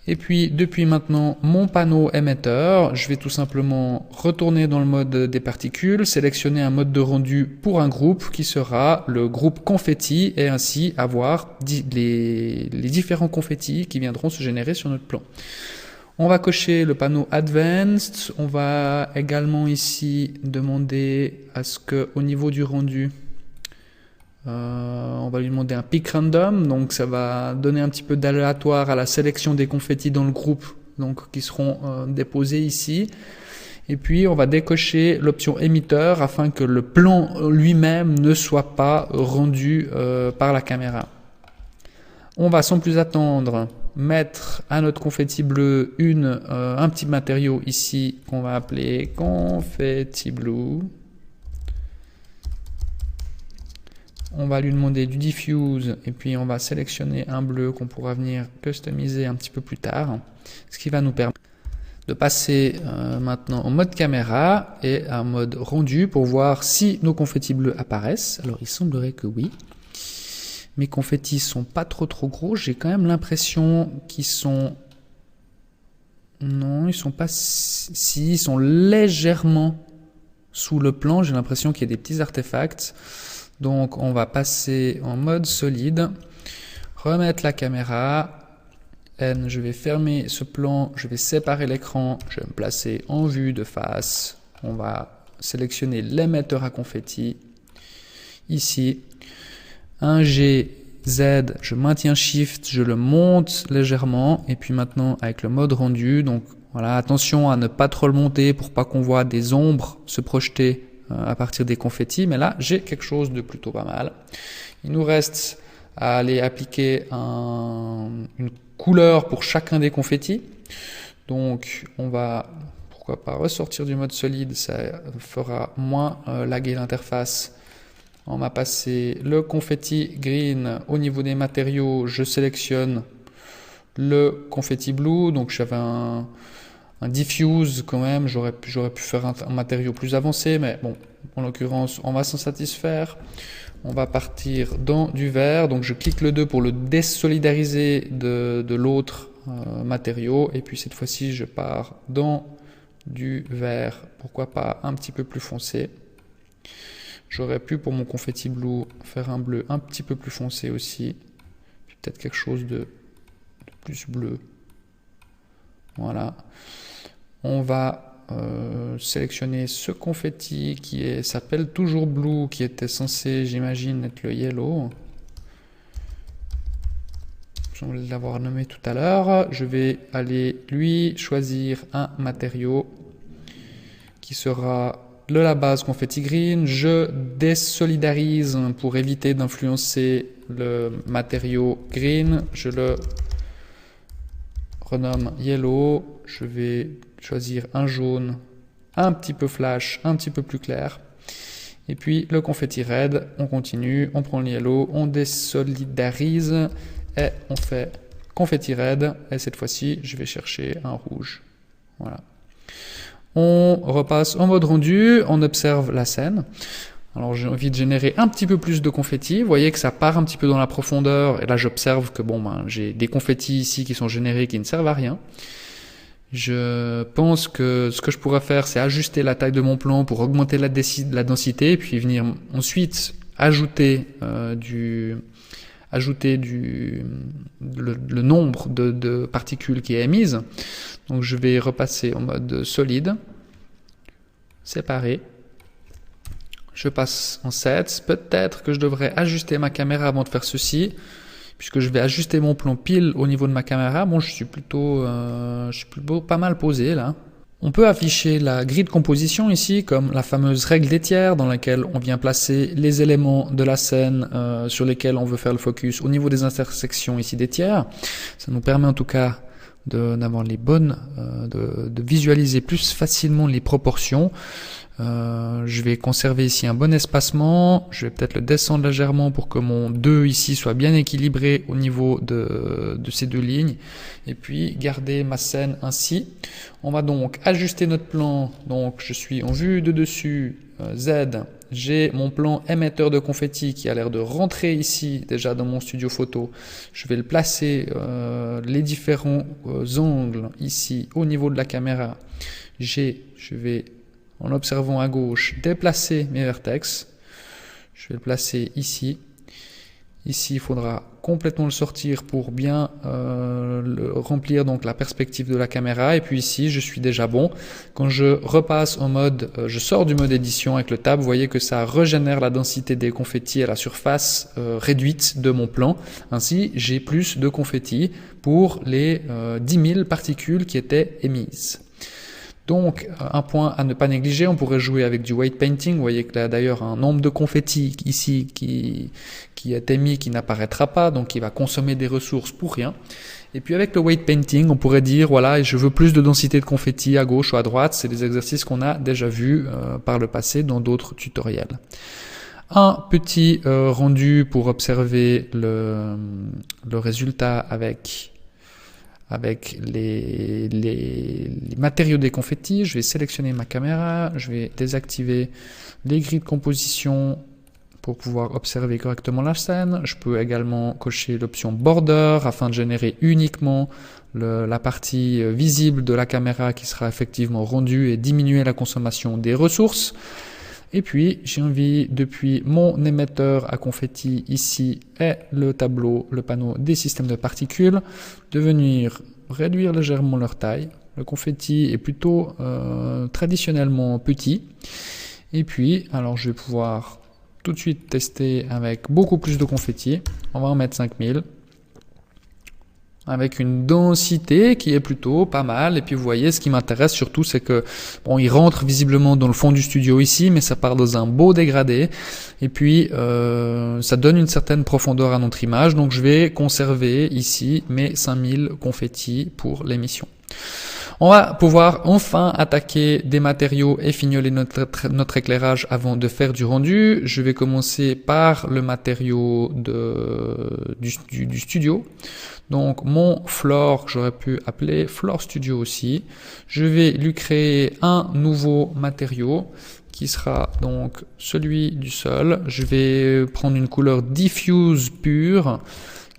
Et puis, depuis maintenant mon panneau émetteur, je vais tout simplement retourner dans le mode des particules, sélectionner un mode de rendu pour un groupe qui sera le groupe confetti et ainsi avoir les différents confettis qui viendront se générer sur notre plan. On va cocher le panneau Advanced. On va également ici demander à ce que, au niveau du rendu, on va lui demander un pick random, donc ça va donner un petit peu d'aléatoire à la sélection des confettis dans le groupe, donc qui seront déposés ici. Et puis on va décocher l'option émetteur afin que le plan lui-même ne soit pas rendu par la caméra. On va sans plus attendre mettre à notre confetti bleu un petit matériau ici qu'on va appeler confetti blue. On va lui demander du diffuse et puis on va sélectionner un bleu qu'on pourra venir customiser un petit peu plus tard. Ce qui va nous permettre de passer maintenant en mode caméra et en mode rendu pour voir si nos confettis bleus apparaissent. Alors il semblerait que oui. Mes confettis sont pas trop gros. J'ai quand même l'impression qu'ils sont... Non, ils sont pas... Si, ils sont légèrement sous le plan. J'ai l'impression qu'il y a des petits artefacts. Donc on va passer en mode solide. Remettre la caméra. N, je vais fermer ce plan. Je vais séparer l'écran. Je vais me placer en vue de face. On va sélectionner l'émetteur à confetti. Ici. Un G, Z, je maintiens Shift, je le monte légèrement et puis maintenant avec le mode rendu, donc voilà, attention à ne pas trop le monter pour pas qu'on voit des ombres se projeter à partir des confettis, mais là j'ai quelque chose de plutôt pas mal. Il nous reste à aller appliquer une couleur pour chacun des confettis, donc on va pourquoi pas ressortir du mode solide, ça fera moins laguer l'interface. On m'a passé le confetti green au niveau des matériaux. Je sélectionne le confetti blue. Donc j'avais un diffuse quand même. J'aurais pu faire un matériau plus avancé. Mais bon, en l'occurrence, on va s'en satisfaire. On va partir dans du vert. Donc je clique le 2 pour le désolidariser de l'autre matériau. Et puis cette fois-ci, je pars dans du vert. Pourquoi pas un petit peu plus foncé. J'aurais pu pour mon confetti blue faire un bleu un petit peu plus foncé aussi. Peut-être quelque chose de plus bleu. Voilà. On va sélectionner ce confetti qui s'appelle toujours blue, qui était censé, j'imagine, être le yellow. Je vais l'avoir nommé tout à l'heure. Je vais aller lui choisir un matériau qui sera la base confetti green, je désolidarise pour éviter d'influencer le matériau green, je le renomme yellow, je vais choisir un jaune un petit peu flash, un petit peu plus clair, et puis le confetti red, on continue, on prend le yellow, on désolidarise et on fait confetti red, et cette fois-ci je vais chercher un rouge, voilà. On repasse en mode rendu, on observe la scène. Alors j'ai envie de générer un petit peu plus de confettis. Vous voyez que ça part un petit peu dans la profondeur. Et là j'observe que j'ai des confettis ici qui sont générés qui ne servent à rien. Je pense que ce que je pourrais faire, c'est ajuster la taille de mon plan pour augmenter la densité. Et puis venir ensuite ajouter le nombre de particules qui est émise. Donc je vais repasser en mode solide, séparé. Je passe en sets. Peut-être que je devrais ajuster ma caméra avant de faire ceci, puisque je vais ajuster mon plan pile au niveau de ma caméra. Bon, je suis plutôt pas mal posé là. On peut afficher la grille de composition ici, comme la fameuse règle des tiers dans laquelle on vient placer les éléments de la scène sur lesquels on veut faire le focus au niveau des intersections ici des tiers. Ça nous permet en tout cas d'avoir les bonnes, de visualiser plus facilement les proportions. Je vais conserver ici un bon espacement. Je vais peut-être le descendre légèrement pour que mon 2 ici soit bien équilibré au niveau de ces deux lignes. Et puis garder ma scène ainsi. On va donc ajuster notre plan. Donc je suis en vue de dessus, Z. J'ai mon plan émetteur de confetti qui a l'air de rentrer ici déjà dans mon studio photo. Je vais le placer les différents angles ici au niveau de la caméra. Je vais en observant à gauche déplacer mes vertex. Je vais le placer ici. Ici, il faudra complètement le sortir pour bien remplir donc la perspective de la caméra. Et puis ici, je suis déjà bon. Quand je repasse en mode, je sors du mode édition avec le tab, vous voyez que ça régénère la densité des confettis à la surface réduite de mon plan. Ainsi, j'ai plus de confettis pour les 10 000 particules qui étaient émises. Donc, un point à ne pas négliger, on pourrait jouer avec du weight painting. Vous voyez qu'il y a d'ailleurs un nombre de confettis ici qui est émis, qui n'apparaîtra pas, donc qui va consommer des ressources pour rien. Et puis avec le weight painting, on pourrait dire, voilà, je veux plus de densité de confettis à gauche ou à droite. C'est des exercices qu'on a déjà vus par le passé dans d'autres tutoriels. Un petit rendu pour observer le résultat avec les matériaux des confettis. Je vais sélectionner ma caméra, je vais désactiver les grilles de composition pour pouvoir observer correctement la scène. Je peux également cocher l'option border afin de générer uniquement la partie visible de la caméra qui sera effectivement rendue et diminuer la consommation des ressources. Et puis, j'ai envie, depuis mon émetteur à confetti ici et le tableau, le panneau des systèmes de particules, de venir réduire légèrement leur taille. Le confetti est plutôt traditionnellement petit. Et puis, alors je vais pouvoir tout de suite tester avec beaucoup plus de confetti. On va en mettre 5000. Avec une densité qui est plutôt pas mal. Et puis vous voyez, ce qui m'intéresse surtout, c'est que bon, il rentre visiblement dans le fond du studio ici, mais ça part dans un beau dégradé. Et puis ça donne une certaine profondeur à notre image. Donc je vais conserver ici mes 5000 confettis pour l'émission. On va pouvoir enfin attaquer des matériaux et fignoler notre éclairage avant de faire du rendu. Je vais commencer par le matériau du studio. Donc mon floor, que j'aurais pu appeler Floor Studio aussi. Je vais lui créer un nouveau matériau qui sera donc celui du sol. Je vais prendre une couleur diffuse pure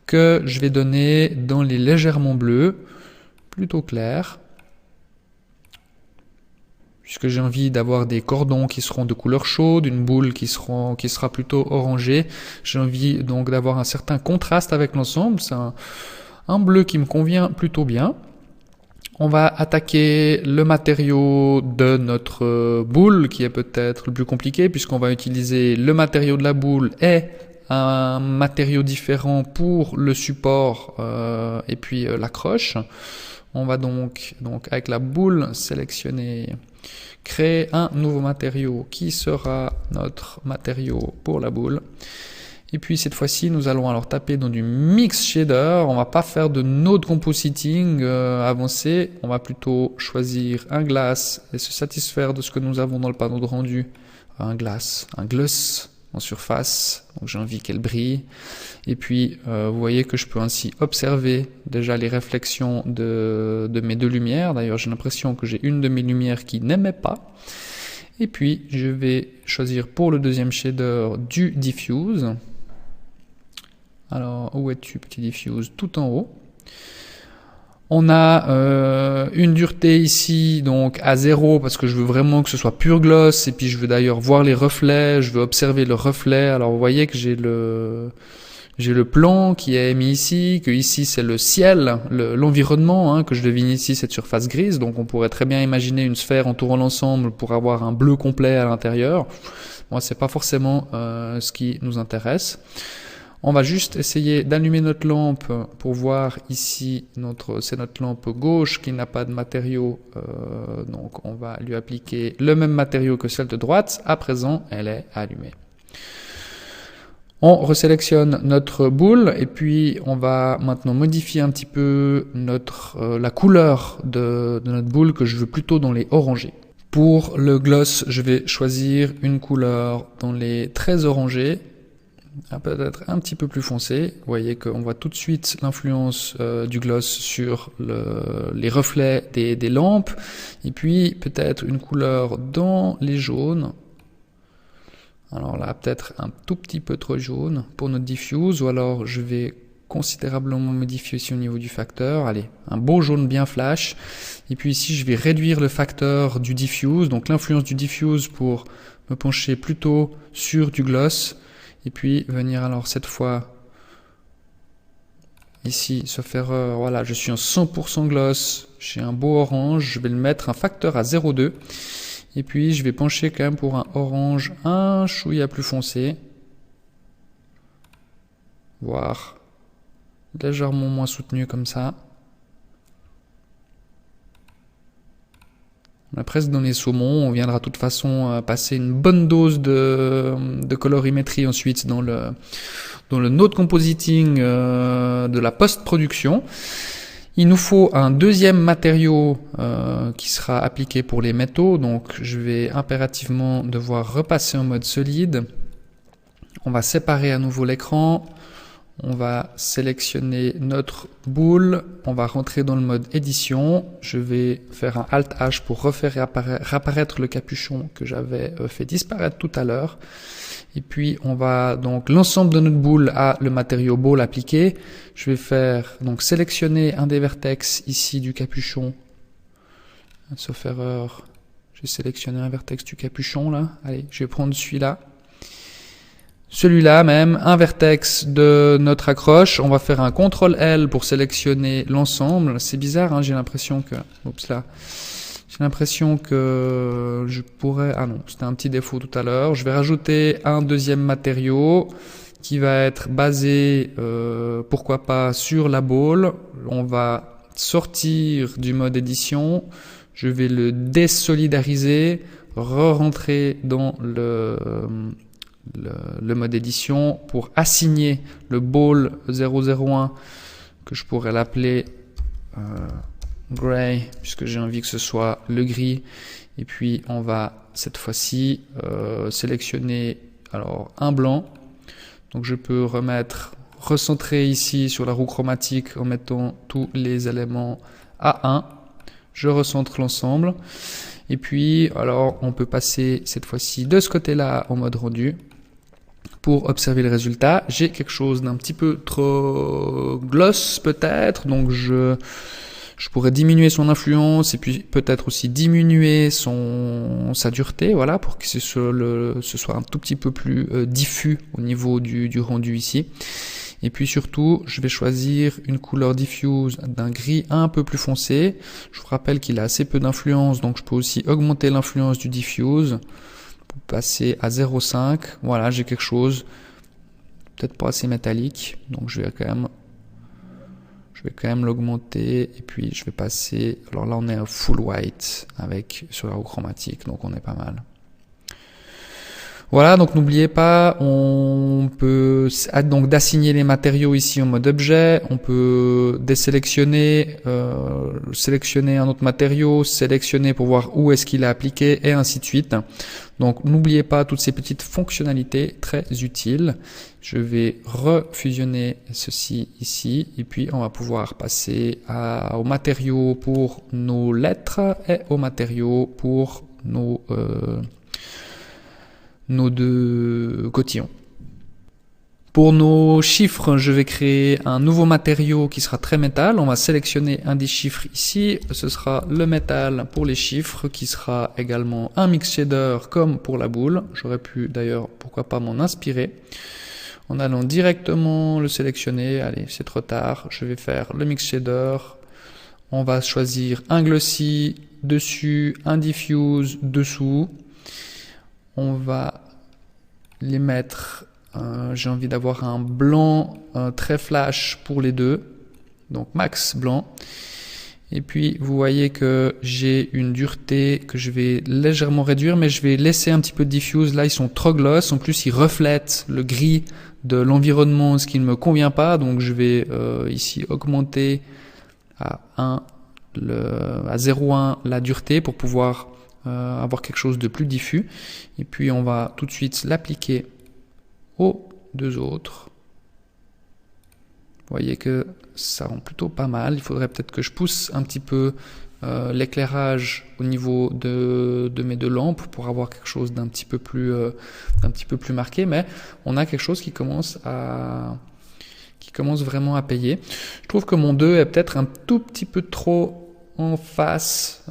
que je vais donner dans les légèrement bleus, plutôt clair. Puisque j'ai envie d'avoir des cordons qui seront de couleur chaude, une boule qui sera plutôt orangée. J'ai envie donc d'avoir un certain contraste avec l'ensemble. C'est un bleu qui me convient plutôt bien. On va attaquer le matériau de notre boule, qui est peut-être le plus compliqué, puisqu'on va utiliser le matériau de la boule et un matériau différent pour le support et puis l'accroche. On va donc avec la boule sélectionner, créer un nouveau matériau qui sera notre matériau pour la boule. Et puis cette fois-ci, nous allons alors taper dans du mix shader. On va pas faire de node compositing avancé. On va plutôt choisir un glass et se satisfaire de ce que nous avons dans le panneau de rendu. Un gloss en surface. Donc j'ai envie qu'elle brille. Et puis vous voyez que je peux ainsi observer déjà les réflexions de mes deux lumières. D'ailleurs, j'ai l'impression que j'ai une de mes lumières qui n'émet pas. Et puis je vais choisir pour le deuxième shader du diffuse. Alors, où es-tu, petit diffuse? Tout en haut. On a une dureté ici, donc à 0, parce que je veux vraiment que ce soit pur gloss. Et puis je veux d'ailleurs voir les reflets, je veux observer le reflet. Alors vous voyez que j'ai le plan qui est mis ici, que ici c'est le ciel, l'environnement, que je devine ici cette surface grise. Donc on pourrait très bien imaginer une sphère entourant l'ensemble pour avoir un bleu complet à l'intérieur. Moi, c'est pas forcément ce qui nous intéresse. On va juste essayer d'allumer notre lampe pour voir ici, c'est notre lampe gauche qui n'a pas de matériau. Donc on va lui appliquer le même matériau que celle de droite. À présent, elle est allumée. On resélectionne notre boule et puis on va maintenant modifier un petit peu la couleur de notre boule que je veux plutôt dans les orangés. Pour le gloss, je vais choisir une couleur dans les très orangés, peut-être un petit peu plus foncé. Vous voyez qu'on voit tout de suite l'influence du gloss sur les reflets des lampes. Et puis peut-être une couleur dans les jaunes. Alors là, peut-être un tout petit peu trop jaune pour notre diffuse. Ou alors je vais considérablement modifier ici au niveau du facteur. Allez, un beau jaune bien flash. Et puis ici, je vais réduire le facteur du diffuse. Donc l'influence du diffuse pour me pencher plutôt sur du gloss. Et puis venir alors cette fois ici, sauf erreur, voilà, je suis en 100% gloss, j'ai un beau orange, je vais le mettre un facteur à 0,2 et puis je vais pencher quand même pour un orange un chouïa plus foncé, voire légèrement moins soutenu comme ça. On est presque dans les saumons. On viendra de toute façon passer une bonne dose de colorimétrie ensuite dans le note compositing de la post-production. Il nous faut un deuxième matériau qui sera appliqué pour les métaux. Donc je vais impérativement devoir repasser en mode solide. On va séparer à nouveau l'écran. On va sélectionner notre boule. On va rentrer dans le mode édition. Je vais faire un Alt H pour refaire réapparaître le capuchon que j'avais fait disparaître tout à l'heure. Et puis on va donc l'ensemble de notre boule a le matériau ball appliqué. Je vais faire donc sélectionner un des vertex ici du capuchon. Sauf erreur, j'ai sélectionné un vertex du capuchon là. Allez, je vais prendre celui-là. Celui-là même, un vertex de notre accroche. On va faire un CTRL L pour sélectionner l'ensemble. C'est bizarre, hein, j'ai l'impression que... Oups là. J'ai l'impression que je pourrais... Ah non, c'était un petit défaut tout à l'heure. Je vais rajouter un deuxième matériau qui va être basé, pourquoi pas, sur la ball. On va sortir du mode édition. Je vais le désolidariser, re-rentrer dans le mode édition pour assigner le ball 001 que je pourrais l'appeler gray puisque j'ai envie que ce soit le gris. Et puis on va cette fois-ci sélectionner alors un blanc. Donc je peux recentrer ici sur la roue chromatique en mettant tous les éléments à 1. Je recentre l'ensemble. Et puis alors on peut passer cette fois-ci de ce côté-là en mode rendu. Pour observer le résultat, j'ai quelque chose d'un petit peu trop gloss peut-être, donc je pourrais diminuer son influence et puis peut-être aussi diminuer sa dureté, voilà, pour que ce soit un tout petit peu plus diffus au niveau du rendu ici. Et puis surtout, je vais choisir une couleur diffuse d'un gris un peu plus foncé. Je vous rappelle qu'il a assez peu d'influence, donc je peux aussi augmenter l'influence du diffuse. Pour passer à 0,5, voilà, j'ai quelque chose peut-être pas assez métallique, donc je vais quand même l'augmenter et puis je vais passer, alors là on est à full white sur la roue chromatique, donc on est pas mal. Voilà, donc n'oubliez pas, on peut donc d'assigner les matériaux ici en mode objet, on peut désélectionner, sélectionner un autre matériau, sélectionner pour voir où est-ce qu'il est appliqué et ainsi de suite. Donc n'oubliez pas toutes ces petites fonctionnalités très utiles. Je vais refusionner ceci ici et puis on va pouvoir passer aux matériaux pour nos lettres et aux matériaux pour nos deux cotillons. Pour nos chiffres, je vais créer un nouveau matériau qui sera très métal. On va sélectionner un des chiffres ici. Ce sera le métal pour les chiffres qui sera également un mix shader comme pour la boule. J'aurais pu d'ailleurs, pourquoi pas, m'en inspirer. En allant directement le sélectionner. Allez, c'est trop tard. Je vais faire le mix shader. On va choisir un glossy dessus, un diffuse dessous. On va les mettre, j'ai envie d'avoir un blanc très flash pour les deux, donc max blanc. Et puis vous voyez que j'ai une dureté que je vais légèrement réduire, mais je vais laisser un petit peu de diffuse. Là ils sont trop gloss, en plus ils reflètent le gris de l'environnement, ce qui ne me convient pas. Donc je vais ici augmenter à 0,1 la dureté pour pouvoir avoir quelque chose de plus diffus. Et puis on va tout de suite l'appliquer aux deux autres. Vous voyez que ça rend plutôt pas mal. Il faudrait peut-être que je pousse un petit peu l'éclairage au niveau de mes deux lampes pour avoir quelque chose d'un petit peu plus marqué, mais on a quelque chose qui commence vraiment à payer. Je trouve que mon 2 est peut-être un tout petit peu trop en face,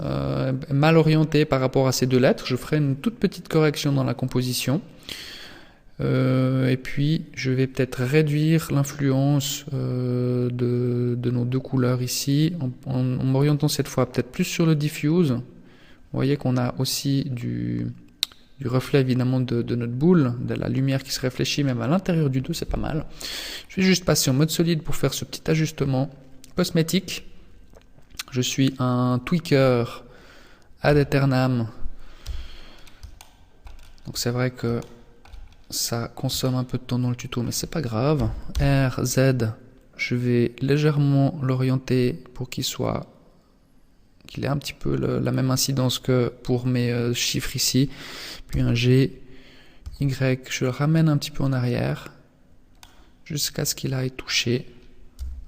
mal orienté par rapport à ces deux lettres. Je ferai une toute petite correction dans la composition. Et puis je vais peut-être réduire l'influence de nos deux couleurs ici, en m'orientant cette fois peut-être plus sur le diffuse. Vous voyez qu'on a aussi du reflet évidemment de notre boule, de la lumière qui se réfléchit même à l'intérieur du 2, c'est pas mal. Je vais juste passer en mode solide pour faire ce petit ajustement cosmétique. Je suis un tweaker ad aeternam. Donc c'est vrai que ça consomme un peu de temps dans le tuto, mais c'est pas grave. R, Z, je vais légèrement l'orienter pour qu'il ait un petit peu la même incidence que pour mes chiffres ici. Puis un G, Y, je le ramène un petit peu en arrière jusqu'à ce qu'il aille toucher.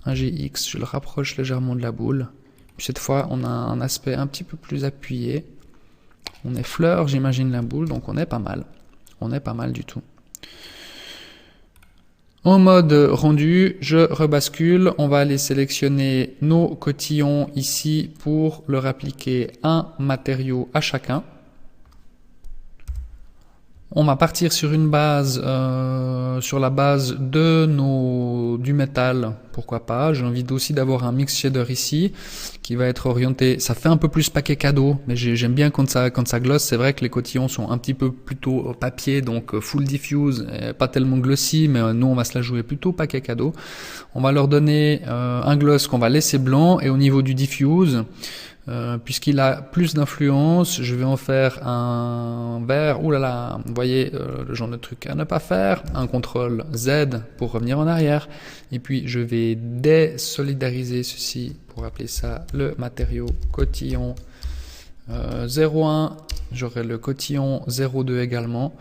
Un GX, je le rapproche légèrement de la boule. Puis cette fois, on a un aspect un petit peu plus appuyé. On effleure, j'imagine, la boule, donc on est pas mal. On est pas mal du tout. En mode rendu, je rebascule. On va aller sélectionner nos cotillons ici pour leur appliquer un matériau à chacun. On va partir sur une base, sur la base du métal, pourquoi pas. J'ai envie aussi d'avoir un mix shader ici, qui va être orienté, ça fait un peu plus paquet cadeau, mais j'aime bien quand ça gloss. C'est vrai que les cotillons sont un petit peu plutôt papier, donc full diffuse, pas tellement glossy, mais nous on va se la jouer plutôt paquet cadeau. On va leur donner un gloss qu'on va laisser blanc, et au niveau du diffuse, puisqu'il a plus d'influence, je vais en faire un vert. Ouh là là, vous voyez le genre de truc à ne pas faire. Un contrôle Z pour revenir en arrière. Et puis je vais désolidariser ceci pour appeler ça le matériau cotillon 01. J'aurai le cotillon 02 également.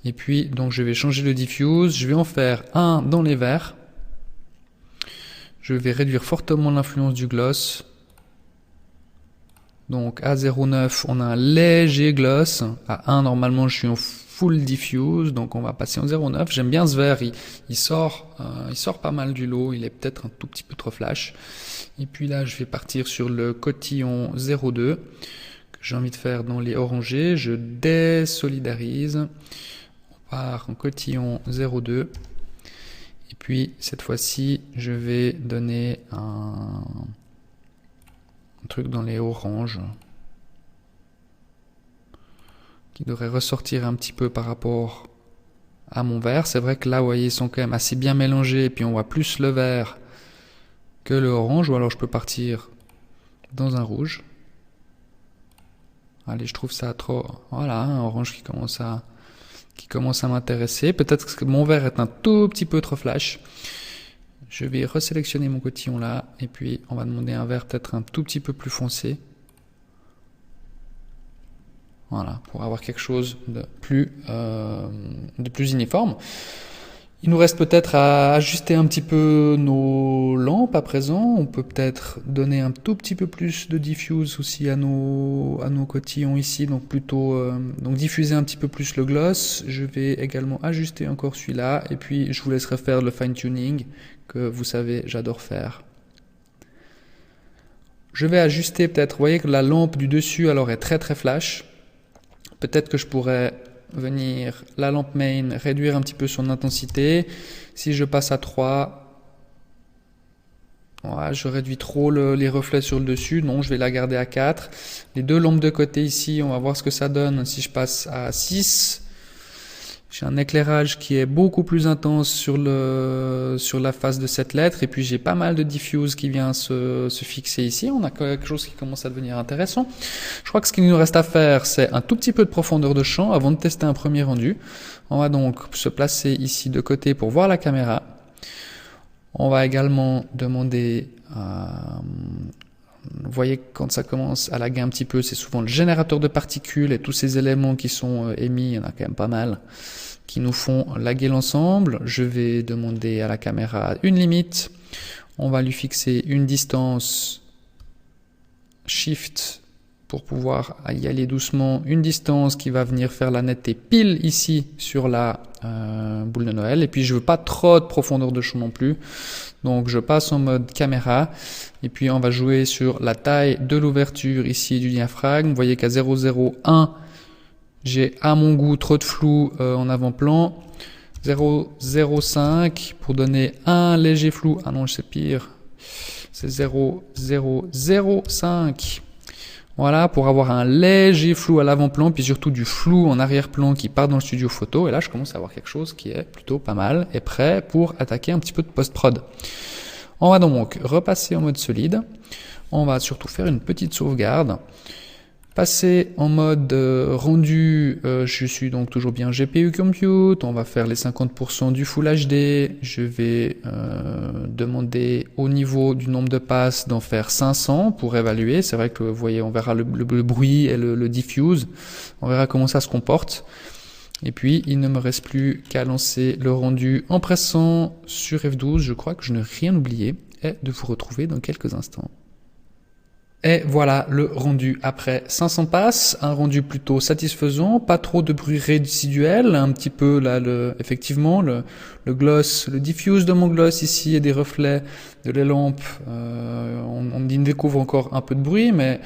Et puis donc je vais changer le diffuse. Je vais en faire un dans les verts. Je vais réduire fortement l'influence du gloss. Donc à 0,9, on a un léger gloss. À 1, normalement, je suis en full diffuse. Donc on va passer en 0,9. J'aime bien ce vert. Il sort pas mal du lot. Il est peut-être un tout petit peu trop flash. Et puis là, je vais partir sur le cotillon 0,2 que j'ai envie de faire dans les orangés. Je désolidarise. On part en cotillon 0,2. Et puis cette fois-ci, je vais donner un truc dans les oranges qui devrait ressortir un petit peu par rapport à mon vert. C'est vrai que là, vous voyez, ils sont quand même assez bien mélangés, et puis on voit plus le vert que le orange, ou alors je peux partir dans un rouge. Allez, je trouve ça trop... Voilà, un orange qui commence à m'intéresser. Peut-être que mon vert est un tout petit peu trop flash. Je vais resélectionner mon cotillon là, et puis on va demander un vert peut-être un tout petit peu plus foncé. Voilà, pour avoir quelque chose de plus uniforme. Il nous reste peut-être à ajuster un petit peu nos lampes à présent. On peut peut-être donner un tout petit peu plus de diffuse aussi à nos cotillons ici, donc plutôt donc diffuser un petit peu plus le gloss. Je vais également ajuster encore celui-là, et puis je vous laisserai faire le fine tuning que vous savez j'adore faire. Je vais ajuster peut-être, vous voyez que la lampe du dessus alors est très très flash. Peut-être que je pourrais venir la lampe main, réduire un petit peu son intensité. Si je passe à 3, ouais, je réduis trop les reflets sur le dessus. Non, je vais la garder à 4. Les deux lampes de côté ici, on va voir ce que ça donne si je passe à 6. J'ai un éclairage qui est beaucoup plus intense sur la face de cette lettre, et puis j'ai pas mal de diffuse qui vient se fixer ici. On a quelque chose qui commence à devenir intéressant. Je crois que ce qu'il nous reste à faire, c'est un tout petit peu de profondeur de champ avant de tester un premier rendu. On va donc se placer ici de côté pour voir la caméra. On va également demander vous voyez, quand ça commence à laguer un petit peu, c'est souvent le générateur de particules et tous ces éléments qui sont émis, il y en a quand même pas mal, qui nous font laguer l'ensemble. Je vais demander à la caméra une limite. On va lui fixer une distance Shift pour pouvoir y aller doucement. Une distance qui va venir faire la netteté pile ici sur la boule de Noël. Et puis je veux pas trop de profondeur de champ non plus. Donc je passe en mode caméra. Et puis on va jouer sur la taille de l'ouverture ici du diaphragme. Vous voyez qu'à 0,01, j'ai à mon goût trop de flou en avant-plan. 0,05 pour donner un léger flou. Ah non, c'est pire. C'est 0,005. Voilà, pour avoir un léger flou à l'avant-plan, puis surtout du flou en arrière-plan qui part dans le studio photo. Et là, je commence à avoir quelque chose qui est plutôt pas mal et prêt pour attaquer un petit peu de post-prod. On va donc repasser en mode solide. On va surtout faire une petite sauvegarde. Passer en mode rendu, je suis donc toujours bien GPU Compute, on va faire les 50% du Full HD, je vais demander au niveau du nombre de passes d'en faire 500 pour évaluer, c'est vrai que vous voyez, on verra le bruit et le diffuse, on verra comment ça se comporte. Et puis il ne me reste plus qu'à lancer le rendu en pressant sur F12, je crois que je n'ai rien oublié, et de vous retrouver dans quelques instants. Et voilà le rendu après 500 passes, un rendu plutôt satisfaisant, pas trop de bruit résiduel, un petit peu là effectivement le gloss, le diffuse de mon gloss ici et des reflets de les lampes, on découvre encore un peu de bruit, mais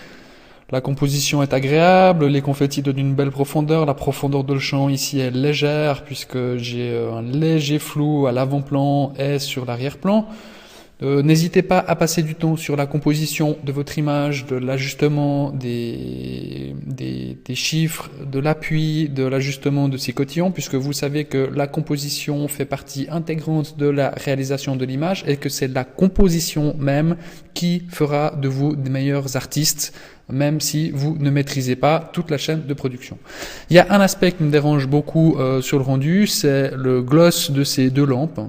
la composition est agréable, les confettis donnent une belle profondeur, la profondeur de le champ ici est légère puisque j'ai un léger flou à l'avant-plan et sur l'arrière-plan. N'hésitez pas à passer du temps sur la composition de votre image, de l'ajustement des chiffres, de l'appui, de l'ajustement de ces cotillons, puisque vous savez que la composition fait partie intégrante de la réalisation de l'image et que c'est la composition même qui fera de vous des meilleurs artistes, même si vous ne maîtrisez pas toute la chaîne de production. Il y a un aspect qui me dérange beaucoup sur le rendu, c'est le gloss de ces deux lampes.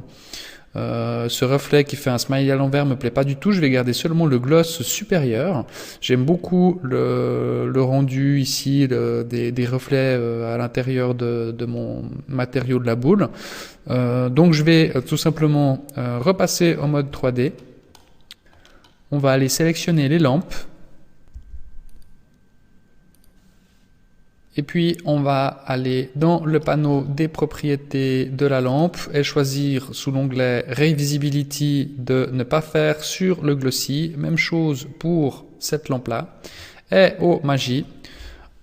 Ce reflet qui fait un smiley à l'envers me plaît pas du tout, je vais garder seulement le gloss supérieur. J'aime beaucoup le rendu ici des reflets à l'intérieur de mon matériau de la boule. Donc je vais tout simplement repasser en mode 3D. On va aller sélectionner les lampes. Et puis, on va aller dans le panneau des propriétés de la lampe et choisir sous l'onglet Ray Visibility de ne pas faire sur le glossy. Même chose pour cette lampe-là. Et au Magie,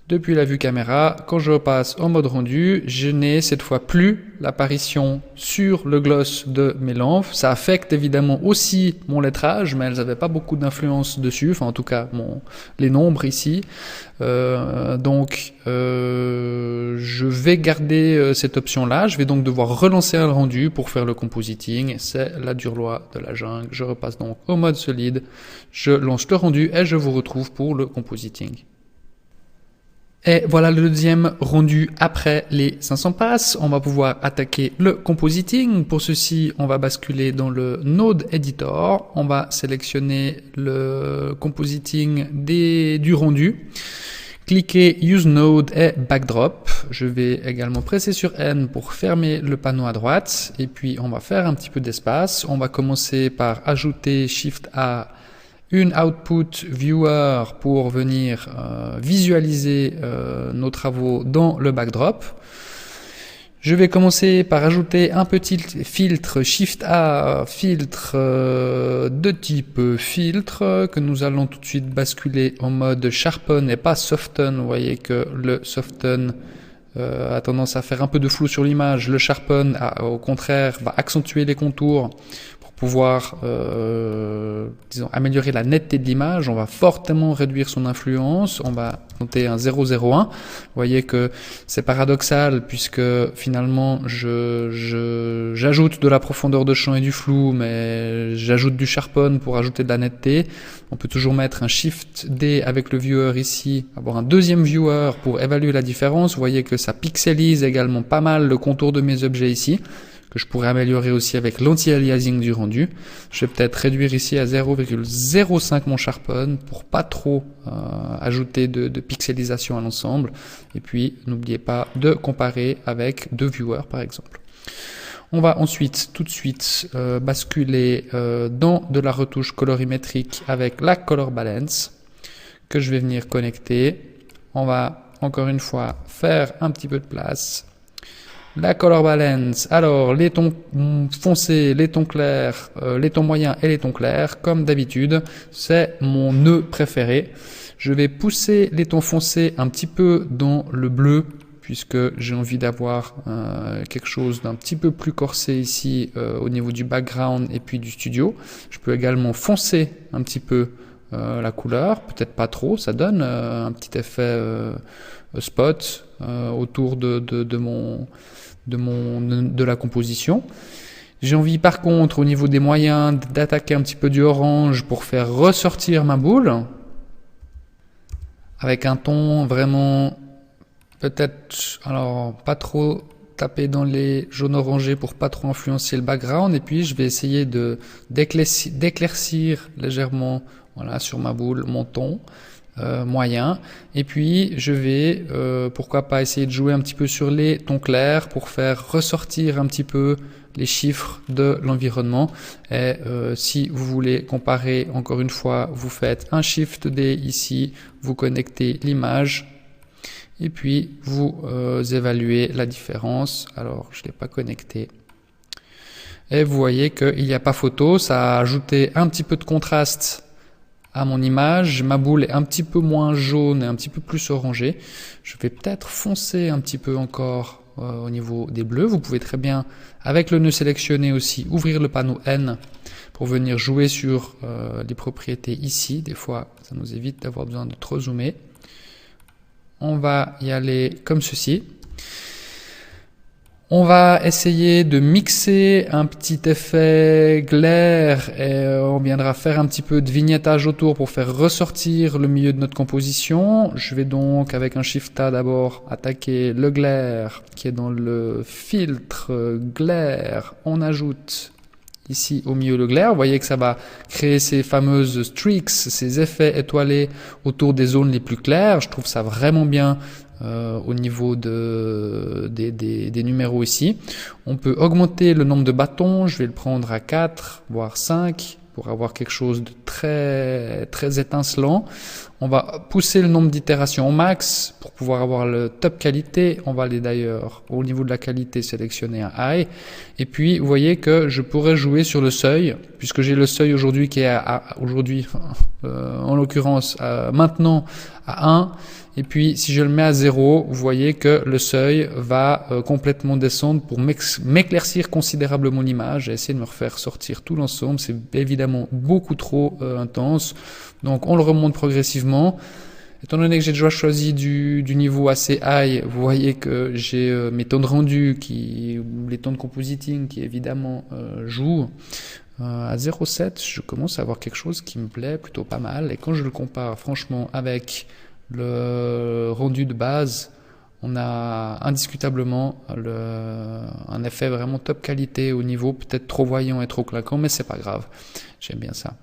depuis la vue caméra, quand je passe en mode rendu, je n'ai cette fois plus l'apparition sur le gloss de mes lampes. Ça affecte évidemment aussi mon lettrage, mais elles n'avaient pas beaucoup d'influence dessus, enfin en tout cas les nombres ici. Donc je vais garder cette option-là. Je vais donc devoir relancer un rendu pour faire le compositing. C'est la dure loi de la jungle. Je repasse donc au mode solide, je lance le rendu et je vous retrouve pour le compositing. Et voilà le deuxième rendu après les 500 passes. On va pouvoir attaquer le compositing. Pour ceci, on va basculer dans le Node Editor. On va sélectionner le compositing du rendu. Cliquez Use Node et Backdrop. Je vais également presser sur N pour fermer le panneau à droite. Et puis, on va faire un petit peu d'espace. On va commencer par ajouter Shift A une output viewer pour venir visualiser nos travaux dans le backdrop. Je vais commencer par ajouter un petit filtre Shift A, filtre de type filtre, que nous allons tout de suite basculer en mode sharpen et pas soften. Vous voyez que le soften a tendance à faire un peu de flou sur l'image. Le sharpen, au contraire, va accentuer les contours pouvoir disons, améliorer la netteté de l'image. On va fortement réduire son influence, on va monter un 0,01. Vous voyez que c'est paradoxal puisque finalement j'ajoute de la profondeur de champ et du flou, mais j'ajoute du sharpen pour ajouter de la netteté. On peut toujours mettre un Shift D avec le viewer ici, avoir un deuxième viewer pour évaluer la différence. Vous voyez que ça pixelise également pas mal le contour de mes objets ici, que je pourrais améliorer aussi avec l'anti-aliasing du rendu. Je vais peut-être réduire ici à 0,05 mon sharpen pour pas trop ajouter de pixelisation à l'ensemble. Et puis, n'oubliez pas de comparer avec deux viewers par exemple. On va ensuite, tout de suite, basculer dans de la retouche colorimétrique avec la Color Balance que je vais venir connecter. On va, encore une fois, faire un petit peu de place. La Color Balance, alors les tons foncés, les tons clairs, les tons moyens et les tons clairs, comme d'habitude, c'est mon nœud préféré. Je vais pousser les tons foncés un petit peu dans le bleu, puisque j'ai envie d'avoir quelque chose d'un petit peu plus corsé ici au niveau du background et puis du studio. Je peux également foncer un petit peu la couleur, peut-être pas trop, ça donne un petit effet spot autour de la composition. J'ai envie par contre au niveau des moyens d'attaquer un petit peu du orange pour faire ressortir ma boule. avec un ton vraiment peut-être, alors pas trop taper dans les jaunes orangés pour pas trop influencer le background, et puis je vais essayer de d'éclaircir légèrement, voilà, sur ma boule mon ton moyen, et puis je vais pourquoi pas essayer de jouer un petit peu sur les tons clairs pour faire ressortir un petit peu les chiffres de l'environnement. Et si vous voulez comparer, encore une fois, vous faites un Shift D ici, vous connectez l'image et puis vous évaluez la différence. Alors je ne l'ai pas connecté et vous voyez qu'il n'y a pas photo. Ça a ajouté un petit peu de contraste à mon image. Ma boule est un petit peu moins jaune et un petit peu plus orangée. Je vais peut-être foncer un petit peu encore au niveau des bleus. Vous pouvez très bien, avec le nœud sélectionné aussi, ouvrir le panneau N pour venir jouer sur les propriétés ici. Des fois, ça nous évite d'avoir besoin de trop zoomer. On va y aller comme ceci. On va essayer de mixer un petit effet glaire et on viendra faire un petit peu de vignettage autour pour faire ressortir le milieu de notre composition. Je vais donc avec un Shift A d'abord attaquer le glaire qui est dans le filtre glaire. On ajoute ici au milieu le glaire. Vous voyez que ça va créer ces fameuses streaks, ces effets étoilés autour des zones les plus claires. Je trouve ça vraiment bien. Au niveau des numéros ici. On peut augmenter le nombre de bâtons, je vais le prendre à 4, voire 5, pour avoir quelque chose de très étincelant. On va pousser le nombre d'itérations au max pour pouvoir avoir le top qualité. On va aller d'ailleurs au niveau de la qualité sélectionner un high. Et puis vous voyez que je pourrais jouer sur le seuil, puisque j'ai le seuil aujourd'hui qui est en l'occurrence maintenant à 1. Et puis si je le mets à 0, vous voyez que le seuil va complètement descendre pour m'éclaircir considérablement l'image. J'ai essayé de me refaire sortir tout l'ensemble, c'est évidemment beaucoup trop intense. Donc on le remonte progressivement. Étant donné que j'ai déjà choisi du niveau assez high, vous voyez que j'ai mes tons de rendu, les tons de compositing qui évidemment jouent. À 0,7, je commence à avoir quelque chose qui me plaît plutôt pas mal. Et quand je le compare franchement avec le rendu de base, on a indiscutablement un effet vraiment top qualité au niveau peut-être trop voyant et trop claquant, mais c'est pas grave, j'aime bien ça.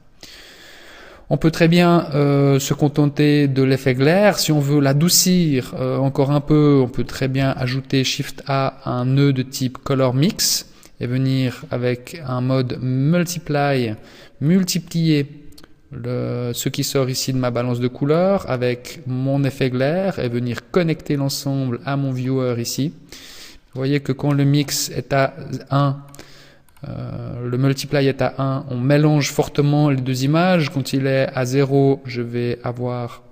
On peut très bien se contenter de l'effet glaire. Si on veut l'adoucir encore un peu, on peut très bien ajouter Shift A à un nœud de type Color Mix et venir avec un mode Multiply, multiplier ce qui sort ici de ma balance de couleurs avec mon effet glaire et venir connecter l'ensemble à mon viewer ici. Vous voyez que quand le mix est à 1, le multiply est à 1, on mélange fortement les deux images. Quand il est à 0, je vais avoir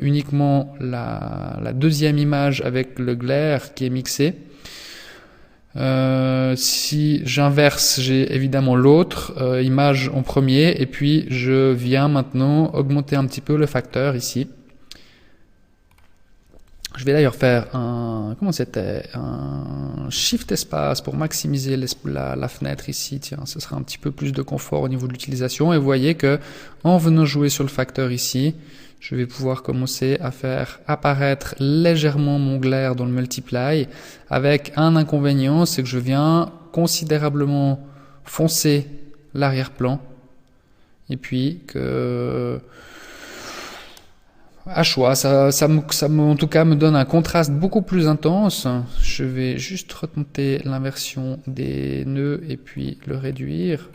uniquement la deuxième image avec le glaire qui est mixé. Si j'inverse, j'ai évidemment l'autre image en premier, et puis je viens maintenant augmenter un petit peu le facteur ici. Je vais d'ailleurs faire un Shift espace pour maximiser la fenêtre ici. Tiens, ce sera un petit peu plus de confort au niveau de l'utilisation. Et vous voyez que en venant jouer sur le facteur ici, je vais pouvoir commencer à faire apparaître légèrement mon glaire dans le multiply, avec un inconvénient, c'est que je viens considérablement foncer l'arrière-plan, et puis que à choix, ça en tout cas me donne un contraste beaucoup plus intense. Je vais juste remonter l'inversion des nœuds et puis le réduire.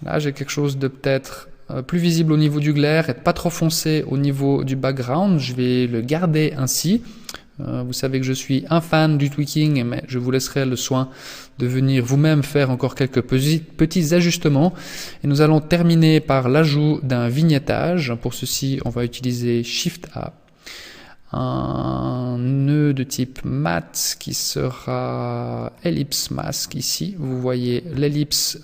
Là, j'ai quelque chose de peut-être plus visible au niveau du glaire et pas trop foncé au niveau du background. Je vais le garder ainsi. Vous savez que je suis un fan du tweaking, mais je vous laisserai le soin de venir vous-même faire encore quelques petits ajustements. Et nous allons terminer par l'ajout d'un vignettage. Pour ceci, on va utiliser Shift A. Un nœud de type mat qui sera ellipse mask ici. Vous voyez l'ellipse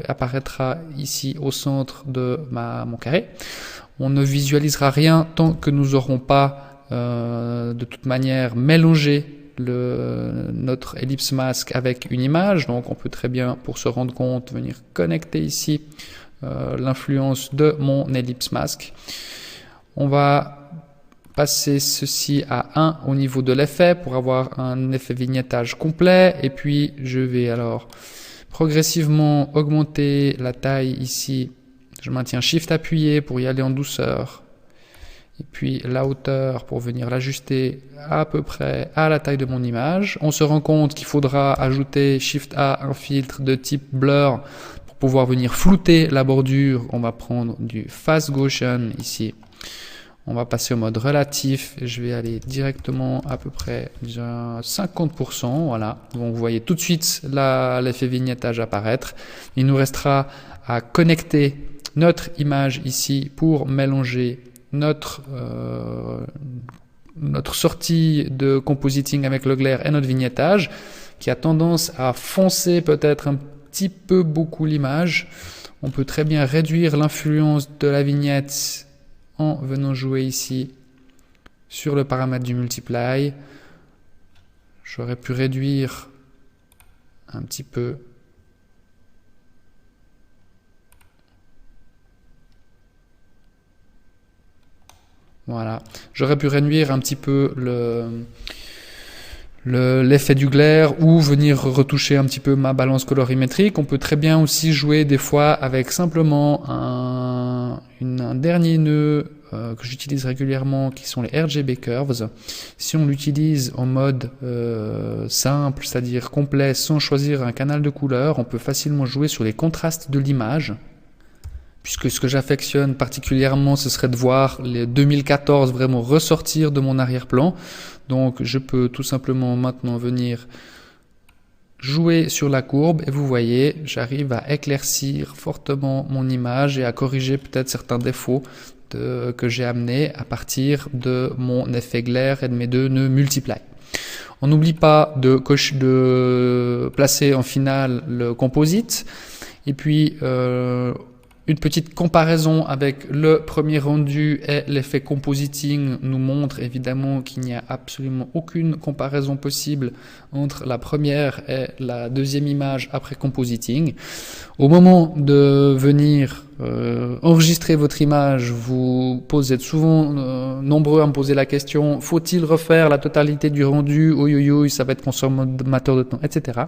apparaîtra ici au centre de mon carré. On ne visualisera rien tant que nous n'aurons pas de toute manière mélangé notre ellipse mask avec une image. Donc on peut très bien, pour se rendre compte, venir connecter ici l'influence de mon ellipse mask. On va passer ceci à 1 au niveau de l'effet pour avoir un effet vignettage complet. Et puis, je vais alors progressivement augmenter la taille ici. Je maintiens Shift appuyé pour y aller en douceur. Et puis la hauteur pour venir l'ajuster à peu près à la taille de mon image. On se rend compte qu'il faudra ajouter Shift A, un filtre de type blur pour pouvoir venir flouter la bordure. On va prendre du Fast Gaussian ici. On va passer au mode relatif et je vais aller directement à peu près déjà 50%. Voilà. Donc vous voyez tout de suite l'effet vignettage apparaître. Il nous restera à connecter notre image ici pour mélanger notre sortie de compositing avec le glare et notre vignettage qui a tendance à foncer peut-être un petit peu beaucoup l'image. On peut très bien réduire l'influence de la vignette en venant jouer ici sur le paramètre du multiply. J'aurais pu réduire un petit peu. Voilà, j'aurais pu réduire un petit peu l'effet du glare ou venir retoucher un petit peu ma balance colorimétrique. On peut très bien aussi jouer des fois avec simplement un dernier nœud que j'utilise régulièrement qui sont les RGB Curves. Si on l'utilise en mode simple, c'est-à-dire complet, sans choisir un canal de couleur, on peut facilement jouer sur les contrastes de l'image. Puisque ce que j'affectionne particulièrement, ce serait de voir les 2014 vraiment ressortir de mon arrière-plan. Donc je peux tout simplement maintenant venir jouer sur la courbe et vous voyez, j'arrive à éclaircir fortement mon image et à corriger peut-être certains défauts que j'ai amenés à partir de mon effet glare et de mes deux nœuds multiply. On n'oublie pas de placer en finale le composite et puis une petite comparaison avec le premier rendu et l'effet compositing nous montre évidemment qu'il n'y a absolument aucune comparaison possible entre la première et la deuxième image après compositing. Au moment de venir enregistrer votre image, vous êtes souvent nombreux à me poser la question, faut-il refaire la totalité du rendu? Oui, ça va être consommateur de temps, etc.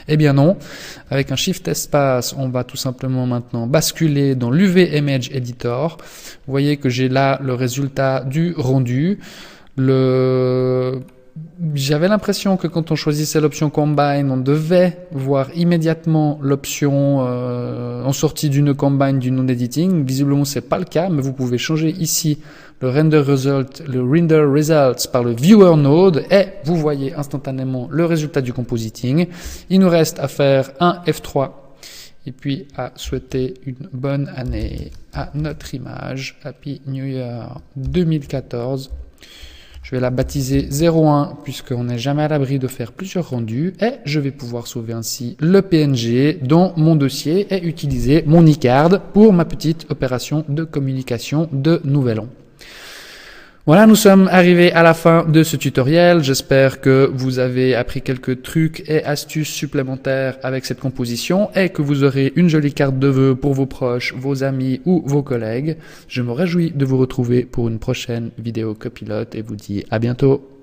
Eh bien non. Avec un Shift Espace, on va tout simplement maintenant basculer dans l'UV Image Editor. Vous voyez que j'ai là le résultat du rendu. J'avais l'impression que quand on choisissait l'option Combine, on devait voir immédiatement l'option en sortie du nœud Combine du non-editing. Visiblement, c'est pas le cas, mais vous pouvez changer ici le Render Results par le Viewer Node et vous voyez instantanément le résultat du compositing. Il nous reste à faire un F3 et puis à souhaiter une bonne année à notre image. Happy New Year 2014. Je vais la baptiser 01 puisqu'on n'est jamais à l'abri de faire plusieurs rendus et je vais pouvoir sauver ainsi le PNG dans mon dossier et utiliser mon iCard pour ma petite opération de communication de Nouvel An. Voilà, nous sommes arrivés à la fin de ce tutoriel. J'espère que vous avez appris quelques trucs et astuces supplémentaires avec cette composition et que vous aurez une jolie carte de vœux pour vos proches, vos amis ou vos collègues. Je me réjouis de vous retrouver pour une prochaine vidéo copilote et vous dis à bientôt.